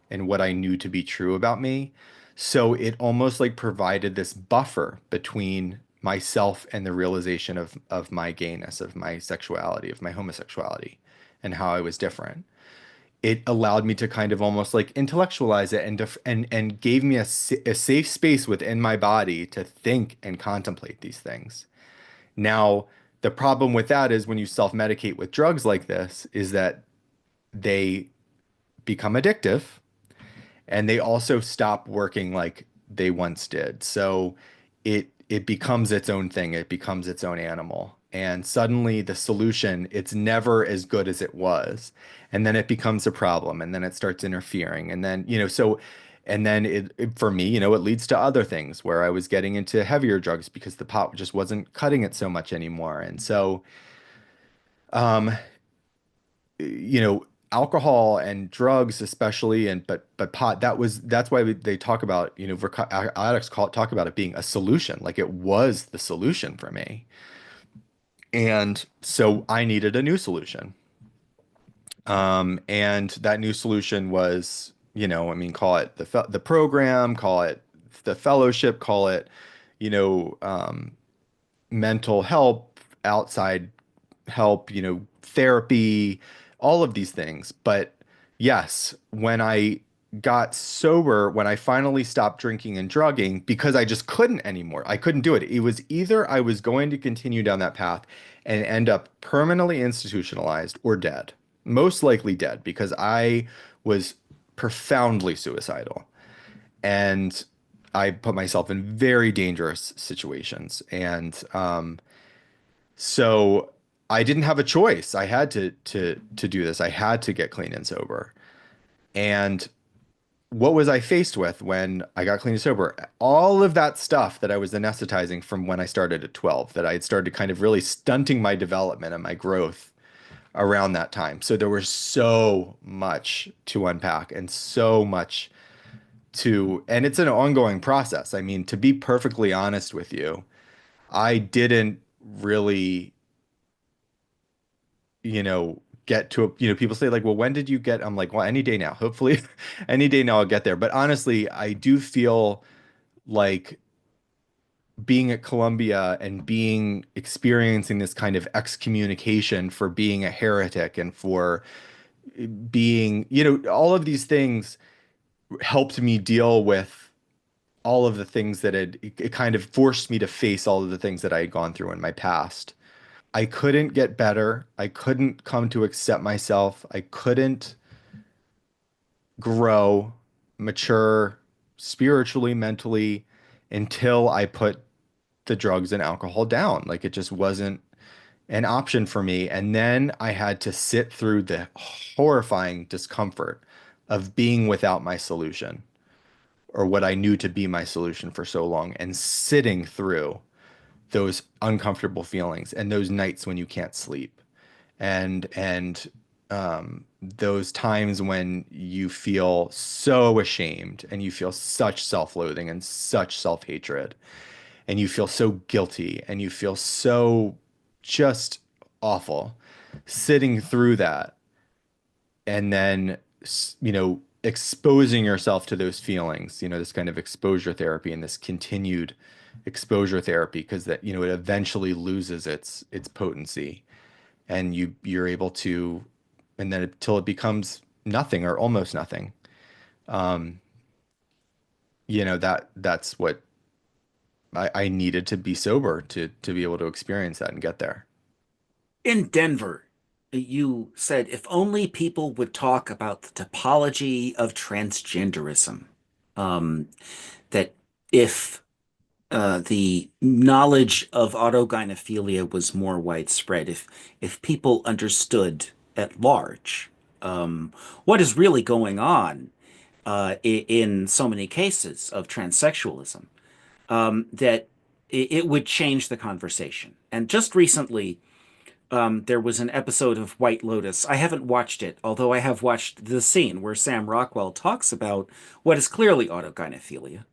and what I knew to be true about me. So it almost like provided this buffer between myself and the realization of my gayness, of my sexuality, of my homosexuality, and how I was different. It allowed me to kind of almost like intellectualize it and gave me a safe space within my body to think and contemplate these things. Now, the problem with that is when you self-medicate with drugs like this, is that they become addictive and they also stop working like they once did. So it becomes its own thing. It becomes its own animal. And suddenly the solution, it's never as good as it was. And then it becomes a problem and then it starts interfering. And then, and then for me, it leads to other things where I was getting into heavier drugs because the pot just wasn't cutting it so much anymore. And so, um, alcohol and drugs especially, and but pot, that's why they talk about, addicts talk about it being a solution, like it was the solution for me. And so I needed a new solution. And that new solution was, I mean, call it the program, call it the fellowship, call it, you know, um, mental help, outside help, therapy, all of these things. But yes, when I got sober, when I finally stopped drinking and drugging, because I just couldn't anymore, I couldn't do it. It was either I was going to continue down that path and end up permanently institutionalized or dead. Most likely dead because I was profoundly suicidal. And I put myself in very dangerous situations. And so I didn't have a choice. I had to do this. I had to get clean and sober. And what was I faced with when I got clean and sober? All of that stuff that I was anesthetizing from when I started at 12, that I had started kind of really stunting my development and my growth around that time. So there was so much to unpack and so much and it's an ongoing process. I mean, to be perfectly honest with you, I didn't really, get to people say like, well, when did you get? I'm like, well, any day now. Hopefully, any day now I'll get there. But honestly, I do feel like being at Columbia and experiencing this kind of excommunication for being a heretic and for being, all of these things helped me deal with all of the things that it kind of forced me to face all of the things that I had gone through in my past. I couldn't get better. I couldn't come to accept myself. I couldn't grow, mature spiritually, mentally until I put the drugs and alcohol down. Like it just wasn't an option for me. And then I had to sit through the horrifying discomfort of being without my solution, or what I knew to be my solution for so long, and sitting through those uncomfortable feelings and those nights when you can't sleep, and those times when you feel so ashamed and you feel such self-loathing and such self-hatred and you feel so guilty and you feel so just awful, sitting through that, and then exposing yourself to those feelings, this kind of exposure therapy and this continued exposure therapy, because that, it eventually loses its potency, and you're able to, and then until it becomes nothing or almost nothing. um that's what I needed to be sober to be able to experience that and get there. In Denver, you said if only people would talk about the topology of transgenderism, um, that if the knowledge of autogynephilia was more widespread, if people understood at large what is really going on in so many cases of transsexualism, that it would change the conversation. And just recently, there was an episode of White Lotus. I haven't watched it, although I have watched the scene where Sam Rockwell talks about what is clearly autogynephilia.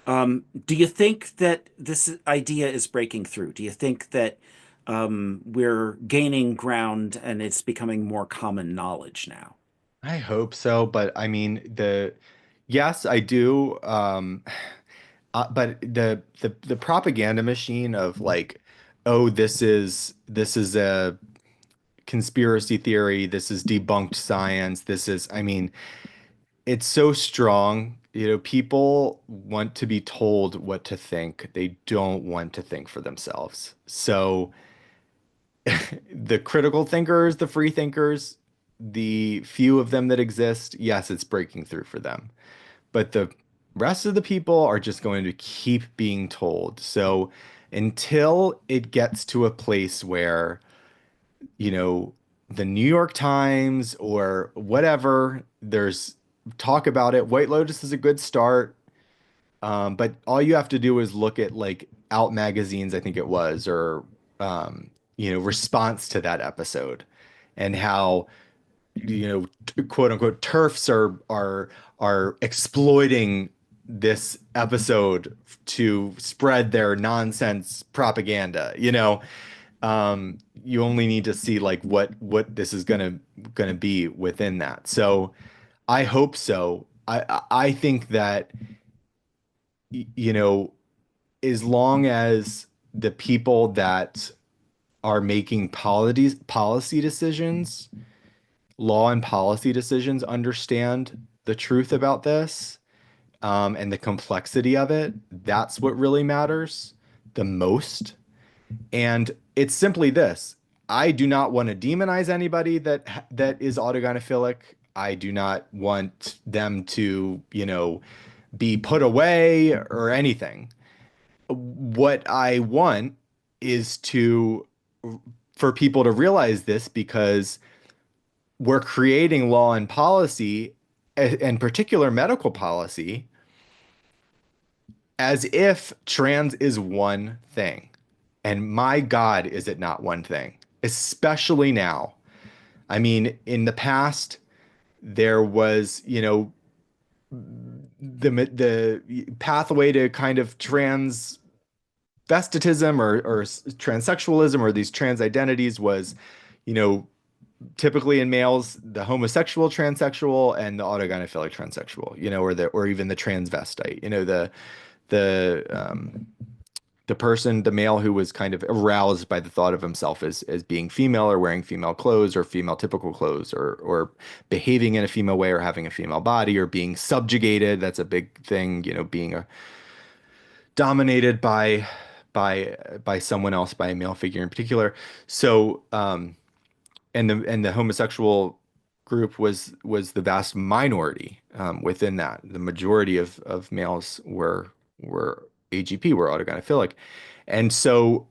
Do you think that this idea is breaking through? Do you think that we're gaining ground and it's becoming more common knowledge now? I hope so, but I mean, yes, I do. But the propaganda machine of like, oh, this is a conspiracy theory, this is debunked science, this is, I mean, it's so strong. People want to be told what to think. They don't want to think for themselves. So the critical thinkers, the free thinkers, the few of them that exist, yes, it's breaking through for them. But the rest of the people are just going to keep being told. So until it gets to a place where, you know, the New York Times or whatever, there's talk about it. White Lotus is a good start. But all you have to do is look at like Out magazines, I think it was, or response to that episode, and how quote unquote turfs are exploiting this episode to spread their nonsense propaganda. You only need to see like what this is gonna be within that. So I hope so. I think that you know as long as the people that are making policy decisions, law and policy decisions, understand the truth about this, and the complexity of it, that's what really matters the most. And it's simply this. I do not want to demonize anybody that is autogynephilic. I do not want them to, be put away or anything. What I want is for people to realize this because we're creating law and policy, and particular medical policy, as if trans is one thing. And my God, is it not one thing, especially now. I mean, in the past, there was, the pathway to kind of transvestitism or transsexualism or these trans identities was, you know, typically in males, the homosexual transsexual and the autogynephilic transsexual, or even the transvestite, the the male who was kind of aroused by the thought of himself as being female or wearing female clothes or female typical clothes or behaving in a female way or having a female body or being subjugated. That's a big thing, being dominated by someone else, by a male figure in particular. So, and the homosexual group was the vast minority within that. The majority of males were AGP, were autogynephilic, and so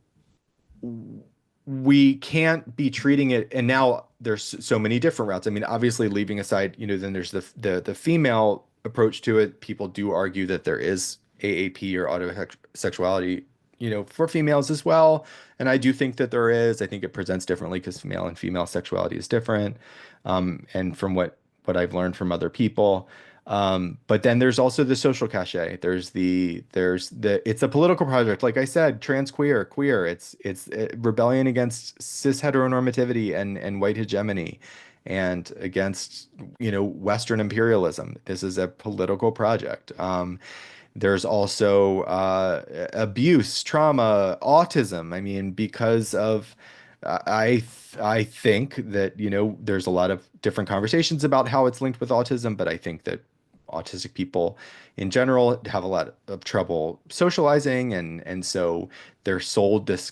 we can't be treating it. And now there's so many different routes. I mean, obviously, leaving aside, then there's the female approach to it. People do argue that there is AAP or autosexuality, for females as well. And I do think that there is. I think it presents differently because male and female sexuality is different. And from what I've learned from other people. But then there's also the social cachet. It's a political project. Like I said, trans queer. It's rebellion against cis heteronormativity and white hegemony and against, Western imperialism. This is a political project. There's also abuse, trauma, autism. I mean, because of I think that, there's a lot of different conversations about how it's linked with autism, but I think that autistic people in general have a lot of trouble socializing, and so they're sold this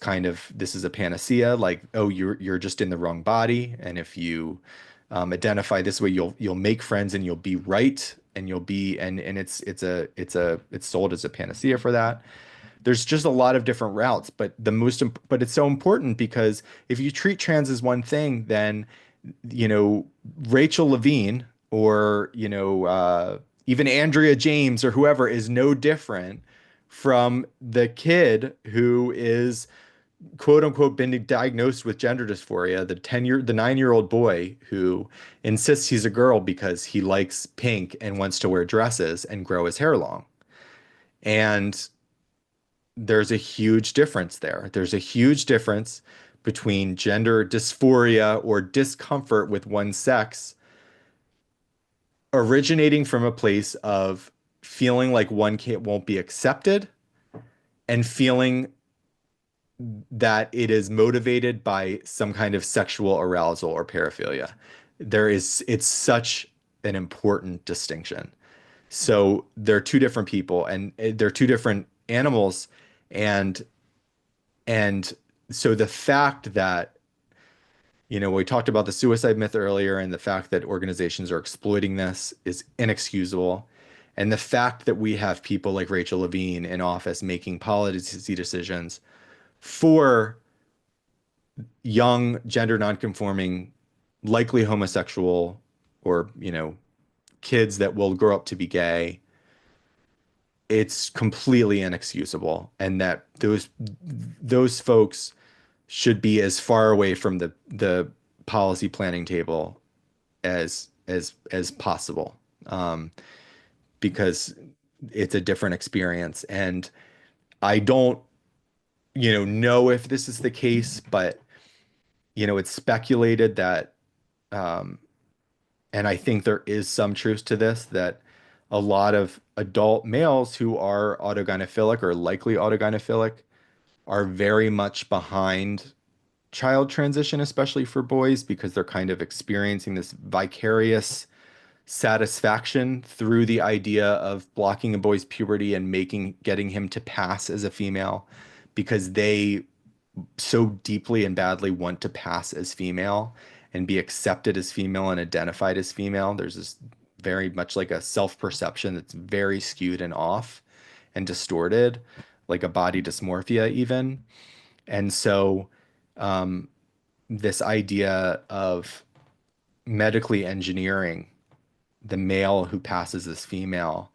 is a panacea, like, oh, you're just in the wrong body, and if you identify this way, you'll make friends and you'll be right, and you'll be and it's sold as a panacea for that. There's just a lot of different routes, but it's so important because if you treat trans as one thing, then, Rachel Levine or, even Andrea James or whoever is no different from the kid who is quote unquote been diagnosed with gender dysphoria, the 9-year-old boy who insists he's a girl because he likes pink and wants to wear dresses and grow his hair long. And there's a huge difference there. There's a huge difference between gender dysphoria or discomfort with one sex originating from a place of feeling like won't be accepted and feeling that it is motivated by some kind of sexual arousal or paraphilia. It's such an important distinction. So they're two different people and they're two different animals. And and so the fact that, we talked about the suicide myth earlier, and the fact that organizations are exploiting this is inexcusable. And the fact that we have people like Rachel Levine in office making policy decisions for young, gender nonconforming, likely homosexual, or, kids that will grow up to be gay, it's completely inexcusable. And that those folks should be as far away from the policy planning table as possible, because it's a different experience. And I don't, know if this is the case, but it's speculated that, um, and I think there is some truth to this, that a lot of adult males who are autogynephilic or likely autogynephilic are very much behind child transition, especially for boys, because they're kind of experiencing this vicarious satisfaction through the idea of blocking a boy's puberty and getting him to pass as a female, because they so deeply and badly want to pass as female and be accepted as female and identified as female. There's this very much like a self-perception that's very skewed and off and distorted, like a body dysmorphia even. And so, um, this idea of medically engineering the male who passes as female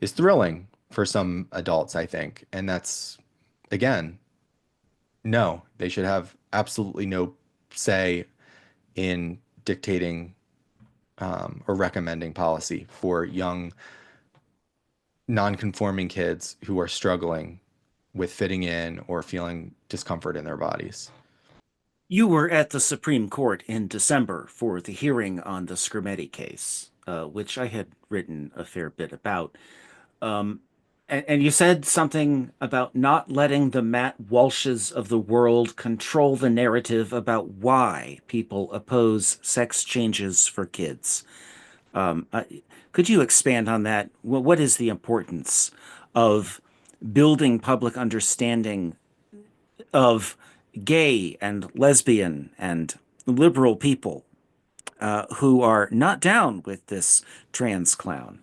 is thrilling for some adults, I think. And that's, again, no, they should have absolutely no say in dictating, or recommending policy for young, non-conforming kids who are struggling with fitting in or feeling discomfort in their bodies. You were at the Supreme Court in December for the hearing on the Scrimetti case, which I had written a fair bit about. Um, and you said something about not letting the Matt Walshes of the world control the narrative about why people oppose sex changes for kids. Um, uh, could you expand on that? What is the importance of building public understanding of gay and lesbian and liberal people who are not down with this trans clown?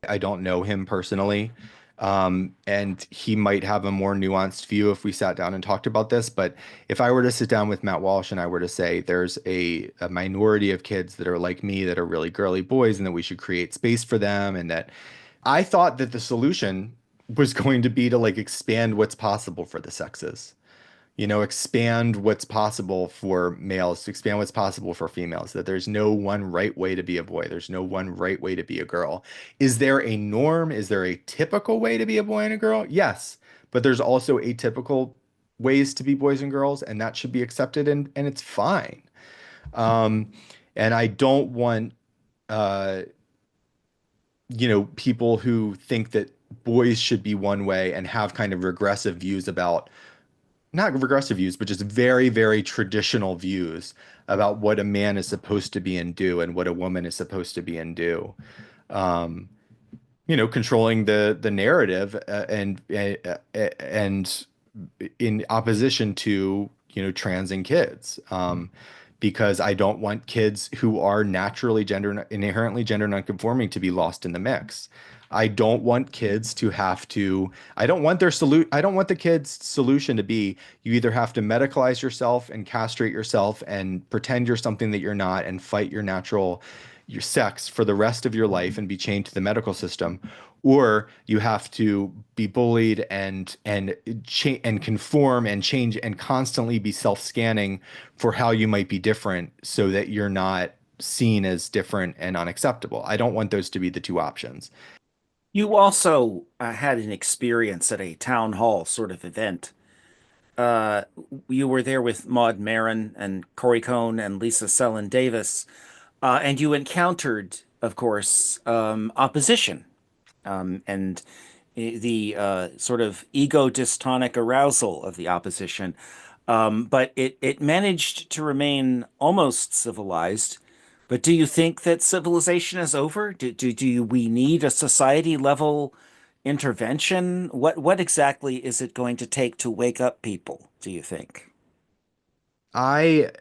I don't know him personally. And he might have a more nuanced view if we sat down and talked about this. But if I were to sit down with Matt Walsh and I were to say there's a minority of kids that are like me, that are really girly boys, and that we should create space for them, and that I thought that the solution was going to be to like expand what's possible for the sexes, expand what's possible for males, expand what's possible for females, that there's no one right way to be a boy. There's no one right way to be a girl. Is there a norm? Is there a typical way to be a boy and a girl? Yes. But there's also atypical ways to be boys and girls, and that should be accepted, and it's fine. Um, and I don't want, uh, people who think that boys should be one way and have kind of regressive views about, not regressive views, but just very, very traditional views about what a man is supposed to be and do and what a woman is supposed to be and do. Um, Controlling the narrative, and in opposition to, transing kids. Because I don't want kids who are inherently gender nonconforming to be lost in the mix. I don't want kids to have to, I don't want the kids' solution to be you either have to medicalize yourself and castrate yourself and pretend you're something that you're not and fight your sex for the rest of your life and be chained to the medical system, or you have to be bullied and conform and change and constantly be self-scanning for how you might be different so that you're not seen as different and unacceptable. I don't want those to be the two options. You also had an experience at a town hall sort of event. Uh, you were there with Maud Marin and Cori Cohn and Lisa Selin Davis, and you encountered, of course, opposition and the sort of ego dystonic arousal of the opposition. But it managed to remain almost civilized. But do you think that civilization is over? We need a society level intervention? What exactly is it going to take to wake up people, do you think? I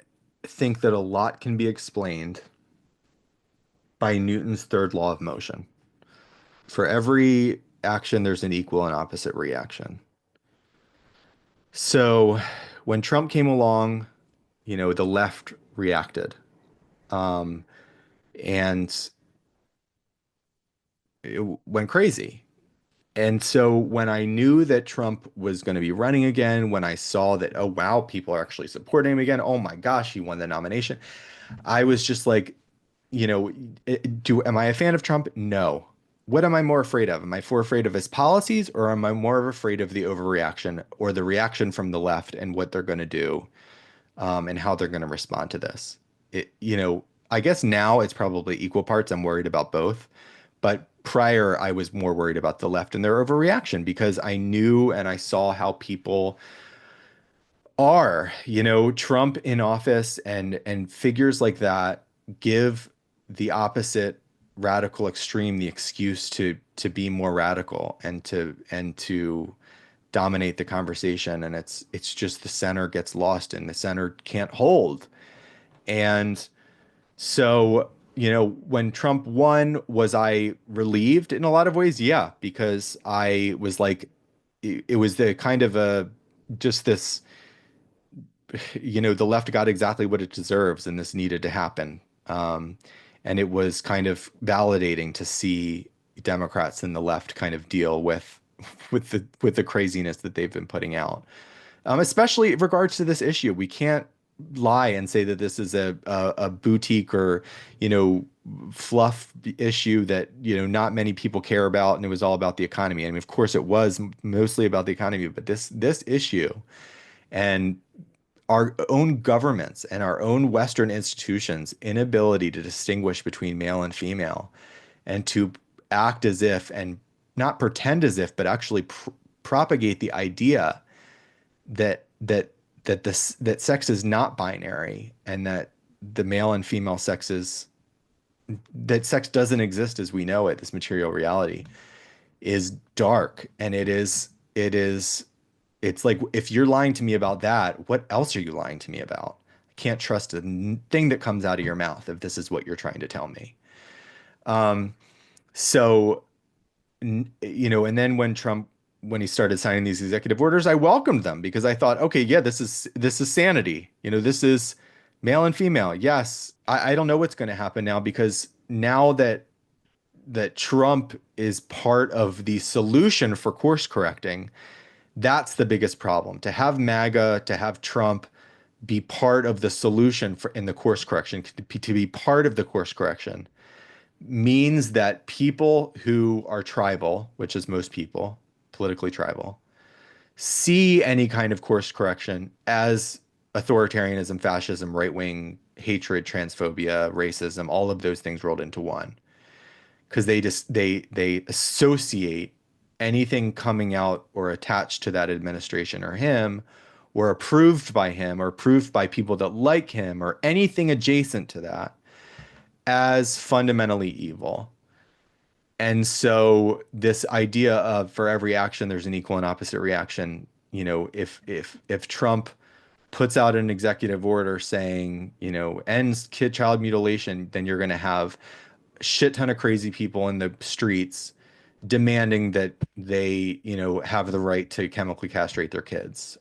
think that a lot can be explained by Newton's third law of motion. For every action, there's an equal and opposite reaction. So when Trump came along, the left reacted. Um, and it went crazy. And so when I knew that Trump was going to be running again, when I saw that, oh, wow, people are actually supporting him again, oh my gosh, he won the nomination, I was just like, you know, am I a fan of Trump? No. What am I more afraid of? Am I more afraid of his policies, or am I more afraid of the overreaction or the reaction from the left and what they're going to do, and how they're going to respond to this? I guess now it's probably equal parts. I'm worried about both. But prior, I was more worried about the left and their overreaction because I knew and I saw how people are, Trump in office and figures like that give the opposite radical extreme the excuse to be more radical and to dominate the conversation. And it's just the center gets lost and the center can't hold. And so, when Trump won, was I relieved in a lot of ways? Yeah, because I was like, it was the kind of just this, the left got exactly what it deserves, and this needed to happen. And it was kind of validating to see Democrats and the left kind of deal with the craziness that they've been putting out, especially in regards to this issue. We can't lie and say that this is a boutique or you know fluff issue that not many people care about, and it was all about the economy. I mean, of course, it was mostly about the economy, but this issue and our own governments and our own Western institutions' inability to distinguish between male and female and to act as if and not pretend as if, but actually propagate the idea that sex is not binary and that the male and female sexes that sex doesn't exist as we know it, this material reality is dark. And it's like, if you're lying to me about that, what else are you lying to me about? I can't trust a thing that comes out of your mouth if this is what you're trying to tell me. Um, so, and then when he started signing these executive orders, I welcomed them because I thought, okay, yeah, this is sanity. This is male and female. Yes, I don't know what's going to happen now, because now that Trump is part of the solution for course correcting, that's the biggest problem. To have MAGA, to have Trump be part of the solution in the course correction, to be part of the course correction means that people who are tribal, which is most people, politically tribal, see any kind of course correction as authoritarianism, fascism, right-wing hatred, transphobia, racism, all of those things rolled into one. Because they associate anything coming out or attached to that administration or him, or approved by him, or approved by people that like him, or anything adjacent to that, as fundamentally evil. And so this idea of for every action there's an equal and opposite reaction, if Trump puts out an executive order saying, ends child mutilation, then you're going to have a shit ton of crazy people in the streets demanding that they, have the right to chemically castrate their kids,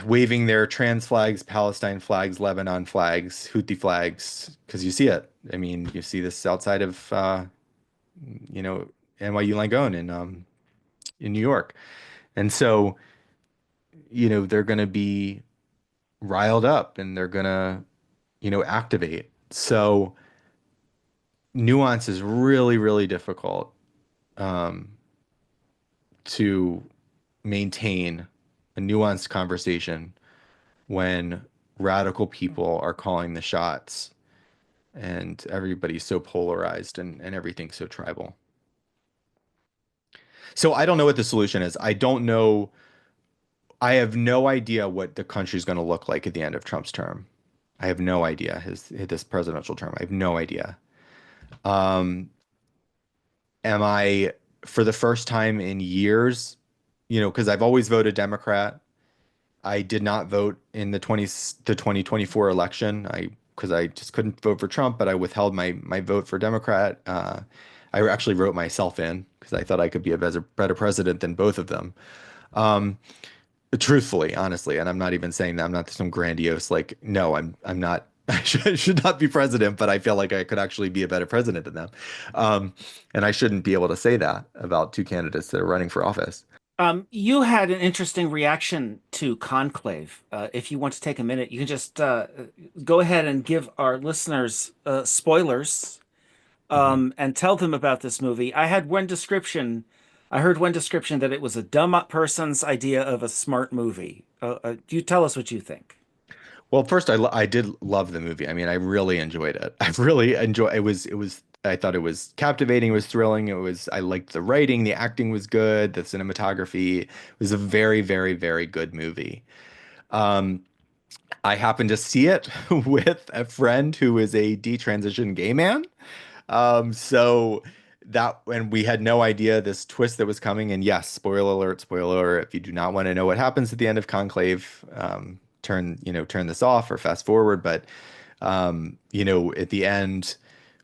waving their trans flags, Palestine flags, Lebanon flags, Houthi flags, because you see it. I mean, you see this outside of, you know, NYU Langone in New York. And so, they're going to be riled up and they're going to, activate. So nuance is really, really difficult um, to maintain a nuanced conversation when radical people are calling the shots and everybody's so polarized and everything's so tribal. So I don't know what the solution is. I don't know. I have no idea what the country's going to look like at the end of Trump's term. I have no idea this presidential term. I have no idea. Um, am I, for the first time in years, because I've always voted Democrat. I did not vote in the 2024 election. Because I just couldn't vote for Trump, but I withheld my vote for Democrat. I actually wrote myself in because I thought I could be a better president than both of them. Um, Truthfully, honestly, and I'm not even saying that. I'm not some grandiose like, no, I'm not. I should not be president, but I feel like I could actually be a better president than them. And I shouldn't be able to say that about two candidates that are running for office. You had an interesting reaction to Conclave. If you want to take a minute, you can just go ahead and give our listeners spoilers Mhm. and tell them about this movie. I had one description. I heard one description that it was a dumb person's idea of a smart movie. You tell us what you think. Well, first, I did love the movie. I mean, I really enjoyed it. I really enjoy it was I thought it was captivating, it was thrilling, I liked the writing, the acting was good, the cinematography. It was a very, very, very good movie. Um, I happened to see it with a friend who is a detransition gay man. So that when we had no idea this twist that was coming, and yes, spoiler alert, if you do not want to know what happens at the end of Conclave, turn this off or fast forward. But at the end,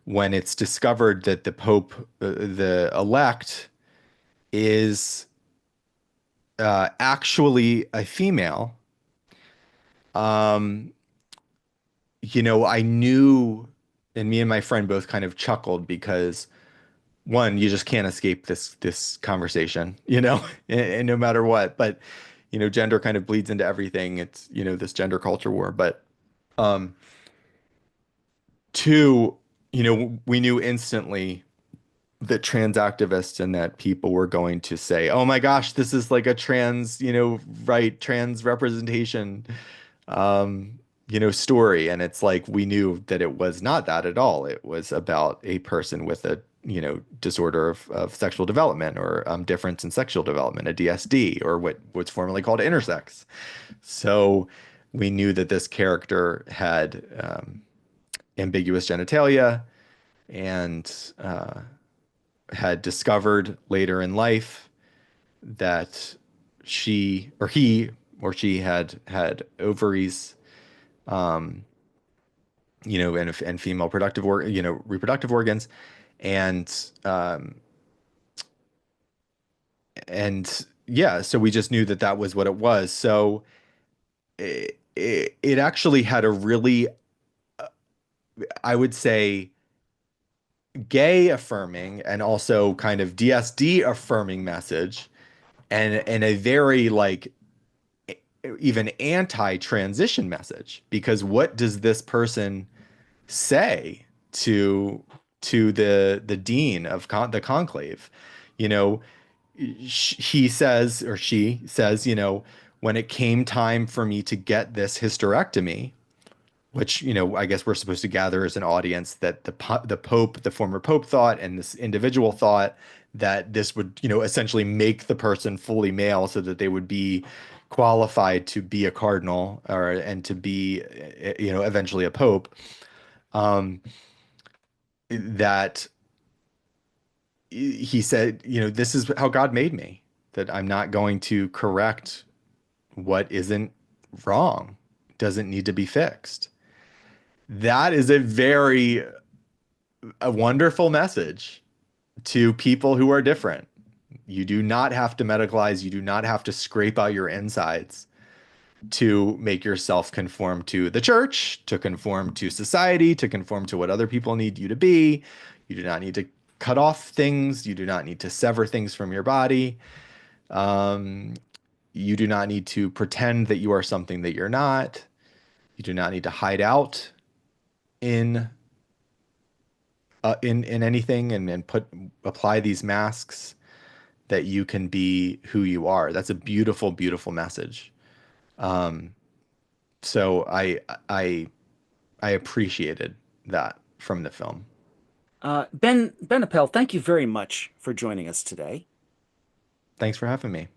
when it's discovered that the Pope, the elect, is actually a female, um, I knew, and me and my friend both kind of chuckled because one, you just can't escape this conversation, and no matter what. But gender kind of bleeds into everything. It's this gender culture war. But um, two, we knew instantly that trans activists and that people were going to say, "Oh my gosh, this is like a trans, right, trans representation." Story. And it's like we knew that it was not that at all. It was about a person with a, disorder of sexual development or difference in sexual development, a DSD, or what was formerly called intersex. So we knew that this character had ambiguous genitalia and had discovered later in life that he or she had ovaries, um, and female reproductive organs, and yeah, so we just knew that that was what it was. So it actually had a really, I would say, gay affirming and also kind of DSD affirming message, and a very like even anti-transition message, because what does this person say to the dean of the conclave? You know, he says, or she says, when it came time for me to get this hysterectomy, which I guess we're supposed to gather as an audience that the Pope, the former Pope, thought, and this individual thought that this would essentially make the person fully male, so that they would be qualified to be a cardinal, or and to be eventually a pope. Um, that he said, this is how God made me, that I'm not going to correct what isn't wrong, doesn't need to be fixed. That is a wonderful message to people who are different. You do not have to medicalize, you do not have to scrape out your insides to make yourself conform to the church, to conform to society, to conform to what other people need you to be. You do not need to cut off things. You do not need to sever things from your body. Um, you do not need to pretend that you are something that you're not. You do not need to hide out in in anything, and apply these masks, that you can be who you are. That's a beautiful, beautiful message. Um, so I appreciated that from the film. Ben Appel, thank you very much for joining us today. Thanks for having me.